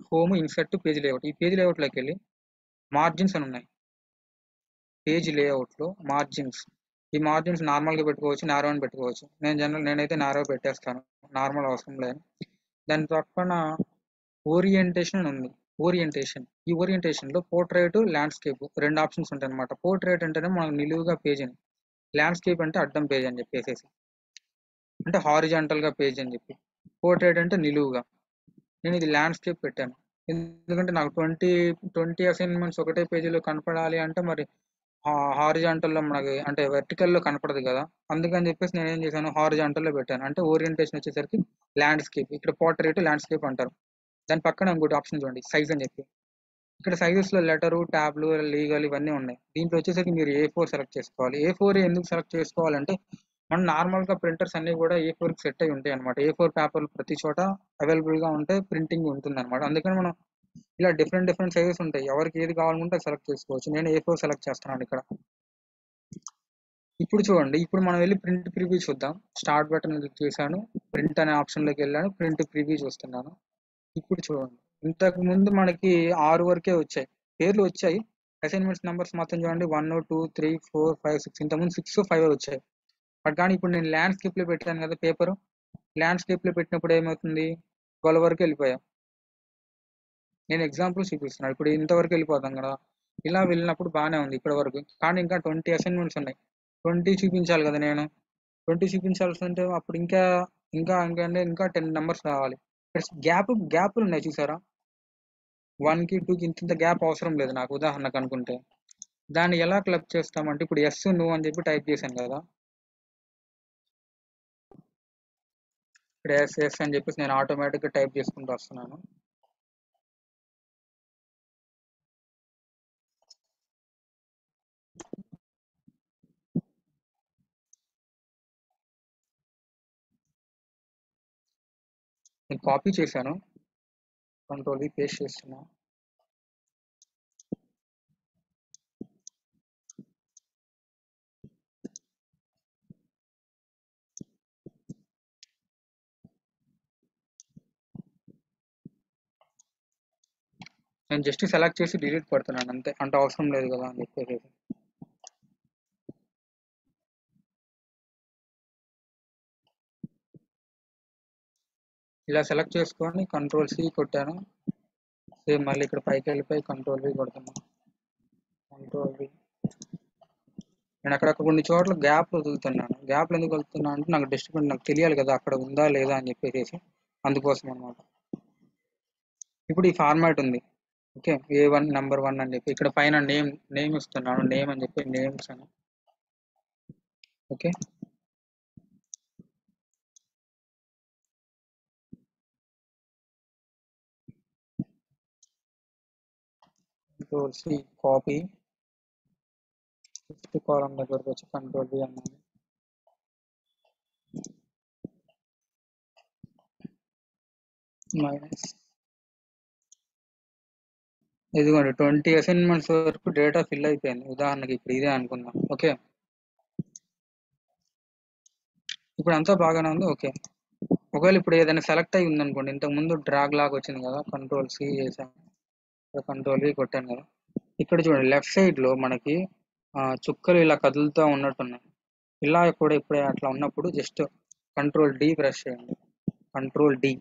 హోమ్ ఇన్సర్ట్ పేజ్ లేఅవుట్, ఈ పేజ్ లేఅవుట్లోకి వెళ్ళి మార్జిన్స్ అని ఉన్నాయి, పేజ్ లేఅవుట్లో మార్జిన్స్, ఈ మార్జిన్స్ నార్మల్గా పెట్టుకోవచ్చు, నారో అని పెట్టుకోవచ్చు. నేనైతే నారో పెట్టేస్తాను, నార్మల్ అవసరం లేదు. దాని పక్కన ఓరియంటేషన్ అని ఉంది, ఈ ఓరియంటేషన్లో పోర్ట్రేట్, ల్యాండ్స్కేప్ రెండు ఆప్షన్స్ ఉంటాయి అనమాట. పోర్ట్రేట్ అంటేనే మనం నిలువుగా పేజ్ అని, ల్యాండ్స్కేప్ అంటే అడ్డం పేజ్ అని చెప్పేసి, అంటే హారిజాంటల్గా పేజ్ అని చెప్పి, పోర్ట్రేట్ అంటే నిలువుగా. నేను ఇది ల్యాండ్స్కేప్ పెట్టాను, ఎందుకంటే నాకు 20 అసైన్మెంట్స్ ఒకటే పేజీలో కనపడాలి అంటే మరి హారిజాంటల్లో మనకి అంటే వెర్టికల్లో కనపడదు కదా, అందుకని చెప్పేసి నేను ఏం చేశాను హారిజాంటల్లో పెట్టాను. అంటే ఓరియంటేషన్ వచ్చేసరికి ల్యాండ్స్కేప్, ఇక్కడ పోర్ట్రేట్ ల్యాండ్స్కేప్ అంటారు. దాని పక్కన ఇంకోటి ఆప్షన్ చూడండి, సైజ్ అని చెప్పి, ఇక్కడ సైజెస్లో లెటరు, ట్యాబ్లు, లీగల్ ఇవన్నీ ఉన్నాయి. దీంట్లో వచ్చేసరికి మీరు A4 సెలెక్ట్ చేసుకోవాలి. A4 ఎందుకు సెలెక్ట్ చేసుకోవాలంటే మన నార్మల్గా ప్రింటర్స్ అన్ని కూడా A4 కి సెట్ అయి ఉంటాయి అనమాట. A4 పేపర్లు ప్రతి చోట అవైలబుల్గా ఉంటే ప్రింటింగ్ ఉంటుంది అనమాట. అందుకని మనం ఇలా డిఫరెంట్ డిఫరెంట్ సైజెస్ ఉంటాయి. ఎవరికి ఏది కావాలనుకుంటే సెలెక్ట్ చేసుకోవచ్చు. నేను A4 సెలెక్ట్ చేస్తున్నాను ఇక్కడ. ఇప్పుడు చూడండి, ఇప్పుడు మనం వెళ్ళి ప్రింట్ ప్రివ్యూ చూద్దాం. స్టార్ట్ బటన్ క్లిక్ చేశాను, ప్రింట్ అనే ఆప్షన్లోకి వెళ్ళాను, ప్రింట్ ప్రివ్యూ చూస్తున్నాను. ఇప్పుడు చూడండి, ఇంతకు ముందు మనకి 6 వరకే వచ్చాయి, పేర్లు వచ్చాయి. అసైన్మెంట్స్ నెంబర్స్ మొత్తం చూడండి 1 2 3 4 5 6, ఇంతకుముందు 6 5 వచ్చాయి. బట్ కానీ ఇప్పుడు నేను ల్యాండ్స్కేప్లో పెట్టాను కదా పేపర్, ల్యాండ్స్కేప్లో పెట్టినప్పుడు ఏమవుతుంది, 12 వరకు వెళ్ళిపోయాం. నేను ఎగ్జాంపుల్ చూపిస్తున్నాను. ఇప్పుడు ఇంతవరకు వెళ్ళిపోతాం కదా, ఇలా వెళ్ళినప్పుడు బాగానే ఉంది ఇప్పటి వరకు. కానీ ఇంకా 20 అసైన్మెంట్స్ ఉన్నాయి, 20 చూపించాలి కదా నేను. 20 చూపించాల్సి ఉంటే అప్పుడు ఇంకా ఇంకా ఇంకా అంటే ఇంకా 10 నెంబర్స్ కావాలి. గ్యాప్లు ఉన్నాయి చూసారా, 1కి 2కి ఇంత గ్యాప్ అవసరం లేదు నాకు, ఉదాహరణకు అనుకుంటే. దాన్ని ఎలా క్లబ్ చేస్తామంటే, ఇప్పుడు ఎస్ నువ్వు అని చెప్పి టైప్ చేశాను కదా, ఇక్కడ ఎస్ ఎస్ అని చెప్పేసి నేను ఆటోమేటిక్గా టైప్ చేసుకుంటూ వస్తున్నాను. నేను కాపీ చేశాను, కంట్రోల్ వి పేస్ట్ చేస్తున్నా. నేను జస్ట్ సెలెక్ట్ చేసి డిలీట్ పడుతున్నాను అంతే, అంటే అవసరం లేదు కదా అని చెప్పేసి. ఇలా సెలెక్ట్ చేసుకొని కంట్రోల్ సి కొట్టాను. సేమ్ మళ్ళీ ఇక్కడ పైకి వెళ్ళిపోయి కంట్రోల్ వి కొడుతున్నాను, కంట్రోల్ వి. నేను అక్కడక్కడ కొన్ని చోట్ల గ్యాప్ వదులుతున్నాను. గ్యాప్లు ఎందుకు వదులుతున్నాను అంటే నాకు డిస్ట్రిబ్యూట్ నాకు తెలియాలి కదా అక్కడ ఉందా లేదా అని చెప్పేసి, అందుకోసం అనమాట. ఇప్పుడు ఈ ఫార్మాట్ ఉంది, ఓకే, A1 నెంబర్ 1 అని చెప్పి ఇక్కడ పైన నేమ్ ఇస్తున్నాను, నేమ్ అని చెప్పి నేమ్స్ అని. Okay, control C copy, fifth column దగ్గరకు వచ్చి కంట్రోల్ వి అన్నాను. మైనస్, ఇదిగోండి 20 అసైన్మెంట్స్ వరకు డేటా ఫిల్ అయిపోయింది. ఉదాహరణకి ఇప్పుడు ఇదే అనుకుందాం. ఓకే, ఇప్పుడు అంతా బాగానే ఉంది. ఓకే, ఒకవేళ ఇప్పుడు ఏదైనా సెలెక్ట్ అయ్యి ఉందనుకోండి, ఇంతకు ముందు డ్రాగ్ లాగా వచ్చింది కదా, కంట్రోల్ సి చేశాను, కంట్రోల్ వి కొట్టాను కదా, ఇక్కడ చూడండి లెఫ్ట్ సైడ్ లో మనకి చుక్కలు ఇలా కదులుతూ ఉన్నట్టున్నాయి. ఇలా కూడా ఇప్పుడే అట్లా ఉన్నప్పుడు జస్ట్ కంట్రోల్ డి ప్రెస్ చేయండి, control D,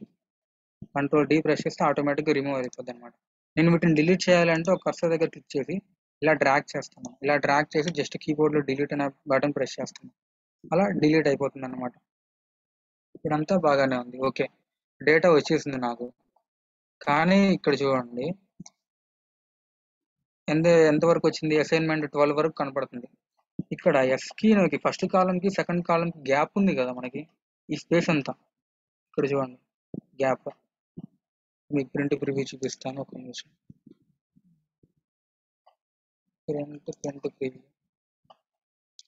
control D press చేస్తే ఆటోమేటిక్గా రిమూవ్ అయిపోద్ది అనమాట. నేను వీటిని డిలీట్ చేయాలంటే ఒక కర్సర్ దగ్గర క్లిక్ చేసి ఇలా డ్రాగ్ చేస్తాను, ఇలా డ్రాగ్ చేసి జస్ట్ కీబోర్డ్లో డిలీట్ అనే బటన్ ప్రెస్ చేస్తాను, అలా డిలీట్ అయిపోతుంది అనమాట. ఇప్పుడంతా బాగానే ఉంది. ఓకే, డేటా వచ్చేసింది నాకు. కానీ ఇక్కడ చూడండి ఎంతవరకు వచ్చింది, అసైన్మెంట్ 12 వరకు కనపడుతుంది. ఇక్కడ ఎస్కి ఫస్ట్ కాలంకి సెకండ్ కాలంకి గ్యాప్ ఉంది కదా మనకి, ఈ స్పేస్ అంతా ఇక్కడ చూడండి గ్యాప్. మీకు ప్రింట్ ప్రివ్యూ చూపిస్తాను, ఒక నిమిషం. ప్రింట్ ప్రివ్యూ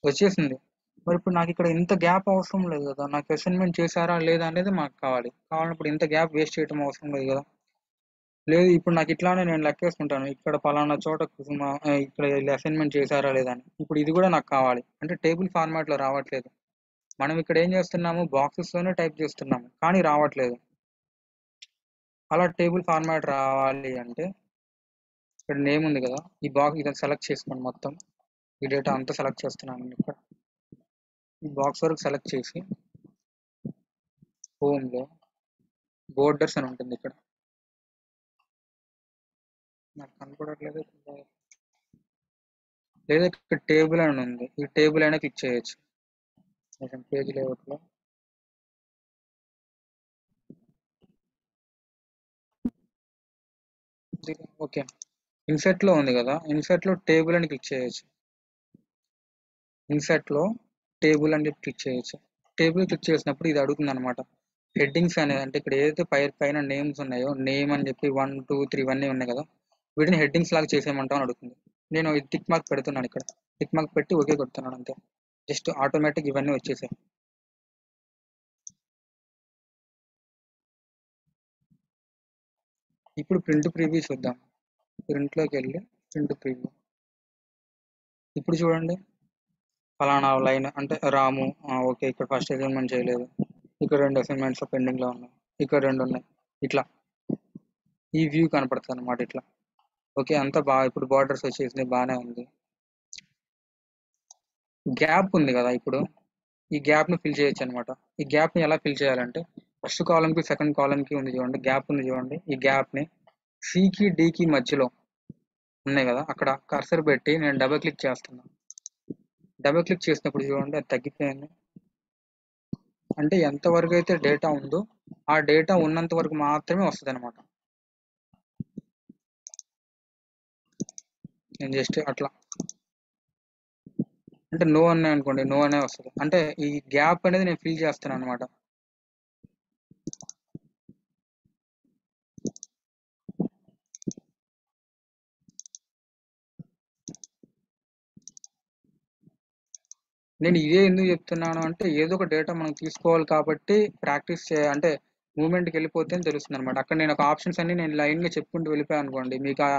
వచ్చేసింది. మరి ఇప్పుడు నాకు ఇక్కడ ఇంత గ్యాప్ అవసరం లేదు కదా, నాకు అసైన్మెంట్ చేశారా లేదా అనేది మాకు కావాలన్నప్పుడు ఇంత గ్యాప్ వేస్ట్ చేయడం అవసరం లేదు కదా. లేదు, ఇప్పుడు నాకు ఇట్లానే నేను లెక్కేసుకుంటాను, ఇక్కడ పలానా చోట ఇక్కడ అసైన్మెంట్ చేశారా లేదా అని. ఇప్పుడు ఇది కూడా నాకు కావాలి అంటే టేబుల్ ఫార్మాట్లో రావట్లేదు. మనం ఇక్కడ ఏం చేస్తున్నాము, బాక్సెస్లోనే టైప్ చేస్తున్నాము కానీ రావట్లేదు. అలా టేబుల్ ఫార్మాట్ రావాలి అంటే ఇక్కడ నేమ్ ఉంది కదా, ఈ బాక్స్ ఇదని సెలెక్ట్ చేసుకోండి. మొత్తం ఈ డేటా అంతా సెలెక్ట్ చేస్తున్నాను. ఇక్కడ ఈ బాక్స్ వరకు సెలెక్ట్ చేసి హోమ్లో బోర్డర్స్ అని ఉంటుంది, ఇక్కడ నాకు కనపడట్లేదు, లేదా ఇక్కడ టేబుల్ అని ఉంది, ఈ టేబుల్ అయినా క్లిక్ చేయొచ్చు. పేజ్ లేఅవుట్లో ఓకే, ఇన్సెట్లో ఉంది కదా, ఇన్సెట్లో టేబుల్ అని క్లిక్ చేయొచ్చు. ఇన్సెట్లో టేబుల్ అని క్లిక్ చేయొచ్చు. టేబుల్ క్లిక్ చేసినప్పుడు ఇది అడుగుతుంది అనమాట, హెడ్డింగ్స్ అనేది. అంటే ఇక్కడ ఏదైతే పైన నేమ్స్ ఉన్నాయో, నేమ్ అని చెప్పి 1 2 3 ఇవన్నీ ఉన్నాయి కదా, వీటిని హెడ్డింగ్స్ లాగా చేసేయమంటాం అని అడుగుతుంది. నేను టిక్ మార్క్ పెడుతున్నాను, ఇక్కడ టిక్ మార్క్ పెట్టి ఓకే కొడుతున్నాను అంతే. జస్ట్ ఆటోమేటిక్ ఇవన్నీ వచ్చేసాయి. ఇప్పుడు ప్రింట్ ప్రివ్యూ చూద్దాం. ప్రింట్లోకి వెళ్ళి ప్రింట్ ప్రివ్యూ. ఇప్పుడు చూడండి, ఫలానా లైన్ అంటే రాము. ఓకే, ఇక్కడ ఫస్ట్ అసైన్మెంట్ చేయలేదు, ఇక్కడ 2 అసైన్మెంట్స్ పెండింగ్లో ఉన్నాయి, ఇక్కడ 2 ఉన్నాయి. ఇట్లా ఈ వ్యూ కనపడుతుంది అనమాట ఇట్లా. ఓకే, అంతా బాగా ఇప్పుడు బార్డర్స్ వచ్చేసినాయి, బాగానే ఉంది. గ్యాప్ ఉంది కదా, ఇప్పుడు ఈ గ్యాప్ని ఫిల్ చేయొచ్చు అనమాట. ఈ గ్యాప్ని ఎలా ఫిల్ చేయాలంటే, ఫస్ట్ కాలంకి సెకండ్ కాలంకి ఉంది చూడండి, గ్యాప్ ఉంది చూడండి. ఈ గ్యాప్ని సికి డికి మధ్యలో ఉన్నాయి కదా, అక్కడ కర్సర్ పెట్టి నేను డబుల్ క్లిక్ చేస్తున్నాను. డబుల్ క్లిక్ చేసినప్పుడు చూడండి, అది తగ్గిపోయింది. అంటే ఎంతవరకు అయితే డేటా ఉందో ఆ డేటా ఉన్నంత వరకు మాత్రమే వస్తుంది అనమాట. నేను జస్ట్ అట్లా అంటే నో అనే అనుకోండి, నో అనే వస్తుంది. అంటే ఈ గ్యాప్ అనేది నేను ఫిల్ చేస్తాను అనమాట. నేను ఇదే ఎందుకు చెప్తున్నాను అంటే, ఏదో ఒక డేటా మనం తీసుకోవాలి కాబట్టి ప్రాక్టీస్ అంటే మూమెంట్కి వెళ్ళిపోతే అని తెలుస్తుంది అనమాట. అక్కడ నేను ఒక ఆప్షన్స్ అన్ని నేను లైన్గా చెప్పుకుంటూ వెళ్ళిపోయాను అనుకోండి, మీకు ఆ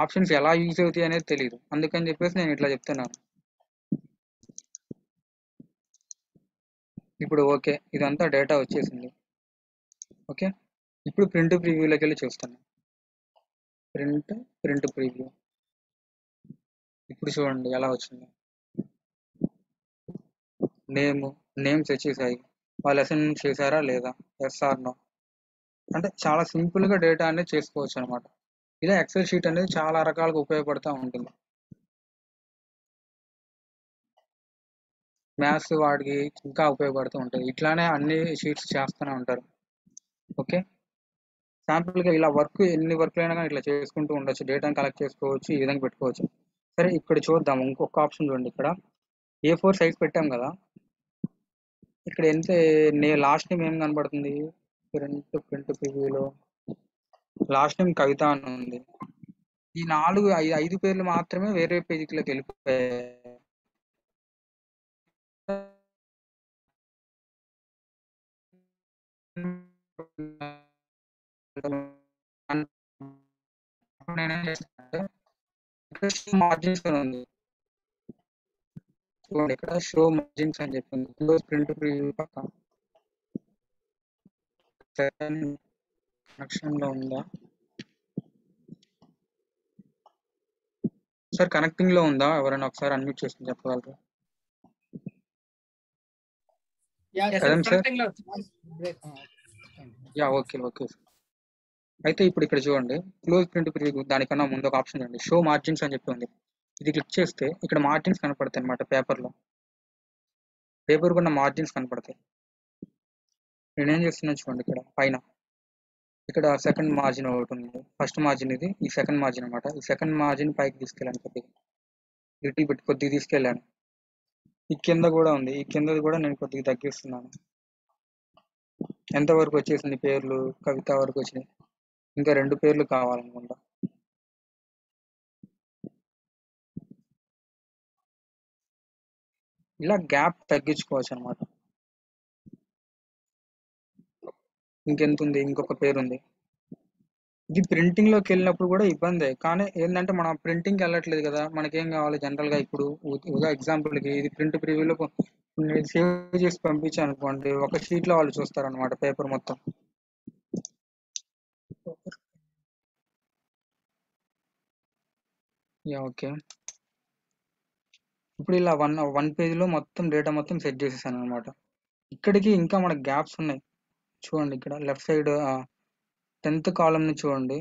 ఆప్షన్స్ ఎలా యూజ్ అవుతాయి అనేది తెలియదు. అందుకని చెప్పేసి నేను ఇట్లా చెప్తున్నాను. ఇప్పుడు ఓకే, ఇదంతా డేటా వచ్చేసింది. ఓకే, ఇప్పుడు ప్రింట్ ప్రివ్యూలోకి వెళ్ళి చూస్తాను. Print preview. ఇప్పుడు చూడండి ఎలా వచ్చింది. నేమ్స్ వచ్చేసాయి. వాళ్ళు అసైన్మెంట్ చేశారా లేదా, ఎస్ ఆర్ నో. అంటే చాలా సింపుల్గా డేటా అనేది చేసుకోవచ్చు అనమాట. ఇలా ఎక్సెల్ షీట్ అనేది చాలా రకాలుగా ఉపయోగపడుతూ ఉంటుంది. మ్యాథ్స్ వాడికి ఇంకా ఉపయోగపడుతూ ఉంటుంది. ఇట్లానే అన్ని షీట్స్ చేస్తూనే ఉంటారు. ఓకే, శాంపుల్గా ఇలా ఎన్ని వర్క్లు అయినా కానీ ఇట్లా చేసుకుంటూ ఉండొచ్చు, డేటాను కలెక్ట్ చేసుకోవచ్చు, ఈ విధంగా పెట్టుకోవచ్చు. సరే, ఇక్కడ చూద్దాం ఇంకొక ఆప్షన్ చూడండి. ఇక్కడ A4 సైజ్ పెట్టాం కదా, ఇక్కడ ఎంత లాస్ట్ నేమ్ ఏం కనబడుతుంది, ప్రింట్ ప్రివ్యూలో లాస్ట్ నేమ్ కవిత అని ఉంది. ఈ 5 పేర్లు మాత్రమే వేరే పేజీలోకి వెళ్ళిపోయాయి. నేనేం చేస్తానంటే, ఇక్కడ షో మార్జిన్స్ అని ఉంది చూడండి, ఇక్కడ షో మార్జిన్స్ అని చెప్పింది. క్లోజ్ ప్రింట్ ప్రివ్యూ పక్కన కనెక్షన్ లో ఉందా సార్? కనెక్టింగ్ లో ఉందా? ఎవరైనా ఒకసారి అన్మ్యూట్ చేసుకుని చెప్పగలరు? కదండి సార్? Yeah, okay okay. అయితే ఇప్పుడు ఇక్కడ చూడండి, క్లోజ్ ప్రింట్ ప్రివ్యూ దానికన్నా ముందు ఒక ఆప్షన్ చూడండి, షో మార్జిన్స్ అని చెప్పి ఉంది. ఇది క్లిక్ చేస్తే ఇక్కడ మార్జిన్స్ కనపడతాయి అనమాట. పేపర్ కున్న మార్జిన్స్ కనపడతాయి. నేనేం చేస్తున్నాను చూడండి, ఇక్కడ పైన ఇక్కడ సెకండ్ మార్జిన్ ఒకటి ఉంది. ఫస్ట్ మార్జిన్ ఇది, ఈ సెకండ్ మార్జిన్ అనమాట. ఈ సెకండ్ మార్జిన్ పైకి తీసుకెళ్ళాను, కొద్దిగా తీసుకెళ్ళాను. ఈ కింద కూడా ఉంది, ఈ కిందది కూడా నేను కొద్దిగా తగ్గిస్తున్నాను. ఎంతవరకు వచ్చేసింది? పేర్లు కవిత వరకు వచ్చినాయి. ఇంకా 2 పేర్లు కావాలనుకుంటా. ఇలా గ్యాప్ తగ్గించుకోవచ్చు అనమాట. ఇంకెంత ఉంది? ఇంకొక పేరు ఉంది. ఇది ప్రింటింగ్ లోకి వెళ్ళినప్పుడు కూడా ఇబ్బందే, కానీ ఏంటంటే మనం ప్రింటింగ్కి వెళ్ళట్లేదు కదా, మనకేం కావాలి జనరల్ గా. ఇప్పుడు ఎగ్జాంపుల్కి ఇది ప్రింట్ ప్రివ్యూలో నేను సేవ్ చేసి పంపించాను అనుకోండి, ఒక షీట్ లో వాళ్ళు చూస్తారు అనమాట, పేపర్ మొత్తం. Yeah, okay. ఇప్పుడు ఇలా వన్ పేజ్లో మొత్తం డేటా మొత్తం సెట్ చేసేసాను అనమాట. ఇక్కడికి ఇంకా మనకు గ్యాప్స్ ఉన్నాయి చూడండి. ఇక్కడ లెఫ్ట్ సైడ్ 10th కాలంని చూడండి.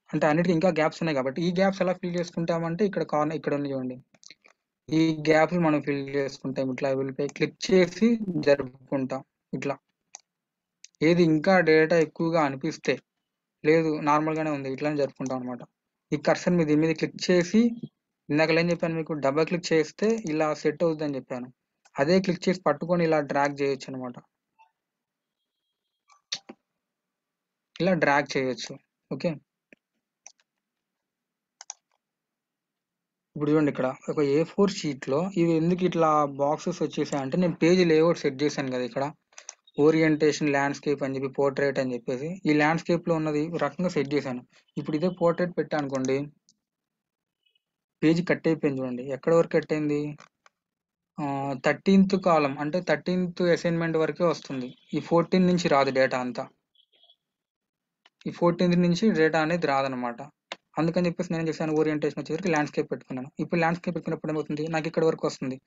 అంటే అన్నిటికీ ఇంకా గ్యాప్స్ ఉన్నాయి కాబట్టి ఈ గ్యాప్స్ ఎలా ఫిల్ చేసుకుంటామంటే, ఇక్కడ ఇక్కడ ఉంది చూడండి, ఈ గ్యాప్స్ మనం ఫిల్ చేసుకుంటాం. ఇట్లా వెళ్ళిపోయి క్లిక్ చేసి జరుపుకుంటాం ఇట్లా. ఏది ఇంకా డేటా ఎక్కువగా అనిపిస్తే, లేదు నార్మల్గానే ఉంది, ఇట్లానే జరుపుకుంటాం అనమాట. ఈ కర్సర్ మీద మీద క్లిక్ చేసి, ఇందాక ఏం చెప్పాను మీకు, డబుల్ క్లిక్ చేస్తే ఇలా సెట్ అవుతుంది అని చెప్పాను. అదే క్లిక్ చేసి పట్టుకొని ఇలా డ్రాగ్ చేయొచ్చు అనమాట. ఇలా డ్రాగ్ చేయొచ్చు. ఓకే, ఇప్పుడు చూడండి, ఇక్కడ ఒక A4 షీట్లో ఇవి ఎందుకు ఇట్లా బాక్సెస్ వచ్చేసాయి అంటే, నేను పేజ్ లేఅవుట్ సెట్ చేశాను కదా ఇక్కడ. ఓరియంటేషన్ ల్యాండ్స్కేప్ అని చెప్పి పోర్ట్రేట్ అని చెప్పేసి ఈ ల్యాండ్స్కేప్ లో ఉన్నది ఒక రకంగా సెట్ చేశాను. ఇప్పుడు ఇదే పోర్ట్రేట్ పెట్టా అనుకోండి, పేజీ కట్ అయిపోయింది చూడండి. ఎక్కడ వరకు కట్ అయింది? 13th కాలం అంటే 13th అసైన్మెంట్ వరకే వస్తుంది. ఈ 14 నుంచి రాదు డేటా అంతా. ఈ 14th నుంచి డేటా అనేది రాదనమాట. అందుకని చెప్పేసి నేను ఏం చేశాను, ఓరియంటేషన్ వచ్చేసరికి ల్యాండ్స్కేప్ పెట్టుకున్నాను. ఇప్పుడు ల్యాండ్స్కేప్ పెట్టుకున్నప్పుడు ఏమవుతుంది, నాకు ఇక్కడ వరకు వస్తుంది.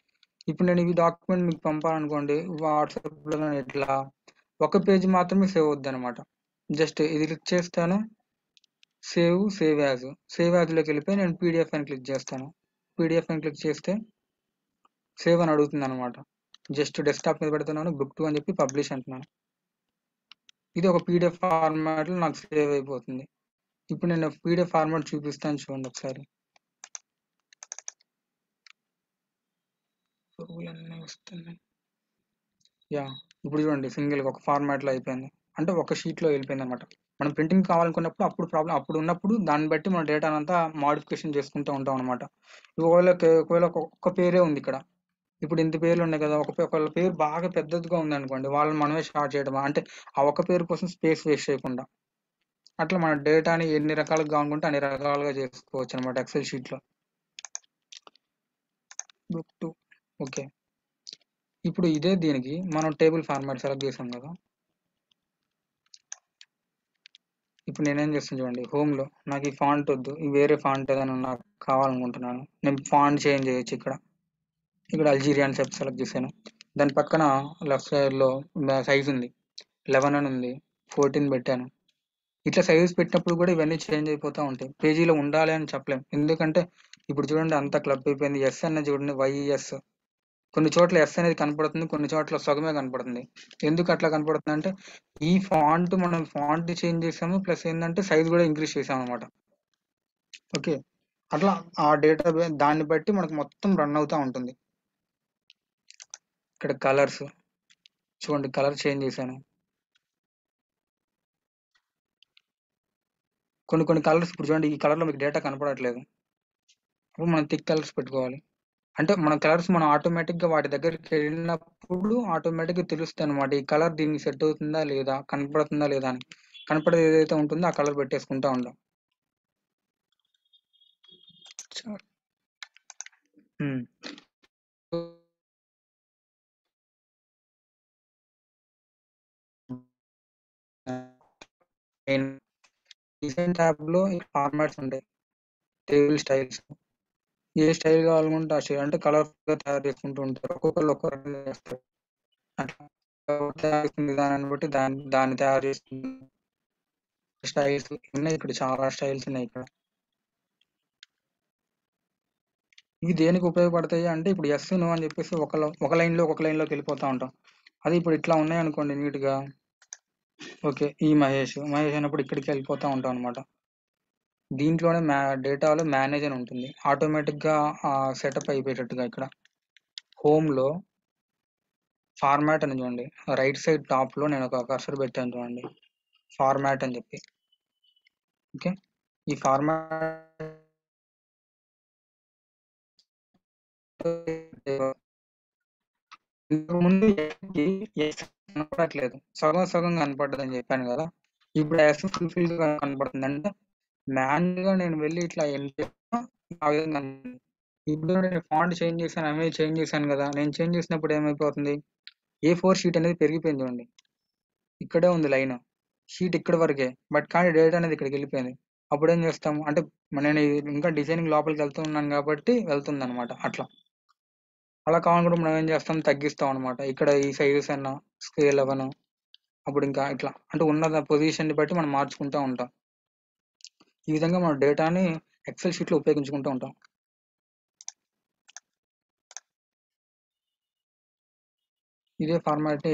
ఇప్పుడు నేను ఈ డాక్యుమెంట్ మీకు పంపాలనుకోండి, వాట్సాప్లో ఇట్లా ఒక పేజ్ మాత్రమే సేవ్ అవుద్ది అనమాట. జస్ట్ ఇది క్లిక్ చేస్తాను, సేవ్ యాజ్లోకి వెళ్ళిపోయి నేను పీడిఎఫ్ అని క్లిక్ చేస్తాను. పీడిఎఫ్ అని క్లిక్ చేస్తే సేవ్ అని అడుగుతుంది అనమాట. జస్ట్ డెస్క్టాప్ మీద పెడుతున్నాను, బుక్ 2 అని చెప్పి పబ్లిష్ అంటున్నాను. ఇది ఒక పీడిఎఫ్ ఫార్మాట్లో నాకు సేవ్ అయిపోతుంది. ఇప్పుడు నేను పీడిఎఫ్ ఫార్మాట్ చూపిస్తాను చూడండి ఒకసారి. ఇప్పుడు చూడండి, సింగిల్గా ఒక ఫార్మాట్లో అయిపోయింది. అంటే ఒక షీట్లో వెళ్ళిపోయింది అనమాట. మనం ప్రింటింగ్ కావాలనుకున్నప్పుడు అప్పుడు ఉన్నప్పుడు దాన్ని బట్టి మన డేటాను అంతా మాడిఫికేషన్ చేసుకుంటూ ఉంటాం అనమాట. ఒకవేళ ఒక్క పేరే ఉంది ఇక్కడ, ఇప్పుడు ఇంత పేర్లు ఉన్నాయి కదా, ఒకళ్ళ పేరు బాగా పెద్దదిగా ఉంది అనుకోండి, వాళ్ళని మనమే స్టార్ట్ చేయడం, అంటే ఆ ఒక్క పేరు కోసం స్పేస్ వేస్ట్ చేయకుండా అట్లా మన డేటాని ఎన్ని రకాలుగా కావాలనుకుంటే అన్ని రకాలుగా చేసుకోవచ్చు అనమాట ఎక్సెల్ షీట్లో. Book 2 okay. ఇప్పుడు ఇదే దీనికి మనం టేబుల్ ఫార్మాట్ సెలెక్ట్ చేసాం కదా. ఇప్పుడు నేనేం చేస్తాను చూడండి, హోమ్లో నాకు ఈ ఫాంట్ వద్దు, ఈ వేరే ఫాంట్ ఏదైనా నాకు కావాలనుకుంటున్నాను, నేను ఫాంట్ చేంజ్ చేయొచ్చు. ఇక్కడ అల్జీరియా అని చెప్పి సెలెక్ట్ చేశాను. దాని పక్కన లెఫ్ట్ సైడ్లో సైజ్ ఉంది, 11 అని ఉంది, 14 పెట్టాను. ఇట్లా సైజ్ పెట్టినప్పుడు కూడా ఇవన్నీ చేంజ్ అయిపోతూ ఉంటాయి. పేజీలో ఉండాలి అని చెప్పలేం, ఎందుకంటే ఇప్పుడు చూడండి అంతా క్లబ్ అయిపోయింది. ఎస్ అనేది చూడండి, వైఎస్ కొన్ని చోట్ల ఎస్ అనేది కనపడుతుంది, కొన్ని చోట్ల సగమే కనపడుతుంది. ఎందుకు అట్లా కనపడుతుంది అంటే ఈ ఫాంట్ మనం ఫాంట్ చేంజ్ చేసాము, ప్లస్ ఏంటంటే సైజ్ కూడా ఇంక్రీజ్ చేసాము అనమాట. ఓకే, అట్లా ఆ డేటా దాన్ని బట్టి మనకు మొత్తం రన్ అవుతూ ఉంటుంది. ఇక్కడ కలర్స్ చూడండి, కలర్ చేంజ్ చేశాను. కొన్ని కలర్స్ ఇప్పుడు చూడండి, ఈ కలర్లో మీకు డేటా కనపడట్లేదు, అప్పుడు మనం థిక్ కలర్స్ పెట్టుకోవాలి. అంటే మన కలర్స్ మనం ఆటోమేటిక్గా వాటి దగ్గరికి వెళ్ళినప్పుడు ఆటోమేటిక్గా తెలుస్తుంది అనమాట, ఈ కలర్ దీనికి సెట్ అవుతుందా లేదా, కనపడుతుందా లేదా అని. కనపడేది ఏదైతే ఉంటుందో ఆ కలర్ పెట్టేసుకుంటా ఉంటాం. డిజైన్ ట్యాబ్ లో ఫార్మాట్స్ ఉంటాయి, టేబుల్ స్టైల్స్. ఏ స్టైల్ కావాలనుకుంటే ఆ స్టైల్, అంటే కలర్ గా తయారు చేసుకుంటూ ఉంటారు, ఒక్కొక్కరు ఒక్కో రకంగా చేస్తారు. అట్లా తయారు చేసిన విధానాన్ని బట్టి దాన్ని తయారు చేస్తుంది. స్టైల్స్ ఉన్నాయి, ఇక్కడ చాలా స్టైల్స్ ఉన్నాయి. ఇక్కడ ఇవి దేనికి ఉపయోగపడతాయి అంటే, ఇప్పుడు ఎస్ నో అని చెప్పేసి ఒక లైన్ లోకి వెళ్ళిపోతా ఉంటాం. అది ఇప్పుడు ఇట్లా ఉన్నాయి అనుకోండి నీట్ గా, ఓకే ఈ మహేష్ అయినప్పుడు ఇక్కడికి వెళ్ళిపోతా ఉంటాం అనమాట. దీంట్లోనే డేటాలో మేనేజ్ అని ఉంటుంది, ఆటోమేటిక్ గా సెటప్ అయిపోయేటట్టుగా. ఇక్కడ హోమ్ లో ఫార్మాట్ అని చూడండి, రైట్ సైడ్ టాప్ లో నేను ఒక కర్సర్ పెట్టాను చూడండి, ఫార్మాట్ అని చెప్పి. ఓకే, ఈ ఫార్మాట్ ముందు కనపడట్లేదు, సగం కనపడ్డదని చెప్పాను కదా. ఇప్పుడు ఎస్ ఫుల్ఫిల్ గా కనపడుతుంది, అంటే మాన్యువల్ గా నేను వెళ్ళి ఇట్లా ఆ విధంగా. ఇప్పుడు నేను ఫాంట్ చేంజ్ చేశాను, అవి చేంజ్ చేశాను కదా, నేను చేంజ్ చేసినప్పుడు ఏమైపోతుంది, A4 షీట్ అనేది పెరిగిపోయింది చూడండి. ఇక్కడే ఉంది లైన్, షీట్ ఇక్కడ వరకే, బట్ కానీ డేటా అనేది ఇక్కడికి వెళ్ళిపోయింది. అప్పుడు ఏం చేస్తాము అంటే, నేను ఇంకా డిజైనింగ్ లోపలికి వెళ్తున్నాను కాబట్టి వెళ్తుంది అనమాట. అలా కావాలనుకుంటే మనం ఏం చేస్తాం, తగ్గిస్తాం అనమాట. ఇక్కడ ఈ సైజెస్ అన్న స్కేల్ 11, అప్పుడు ఇంకా ఇట్లా అంటే ఉన్న పొజిషన్ ని బట్టి మనం మార్చుకుంటూ ఉంటాం. ఈ విధంగా మనం డేటాని ఎక్సెల్ షీట్ లో ఉపయోగించుకుంటూ ఉంటాం. ఇదే ఫార్మాట్.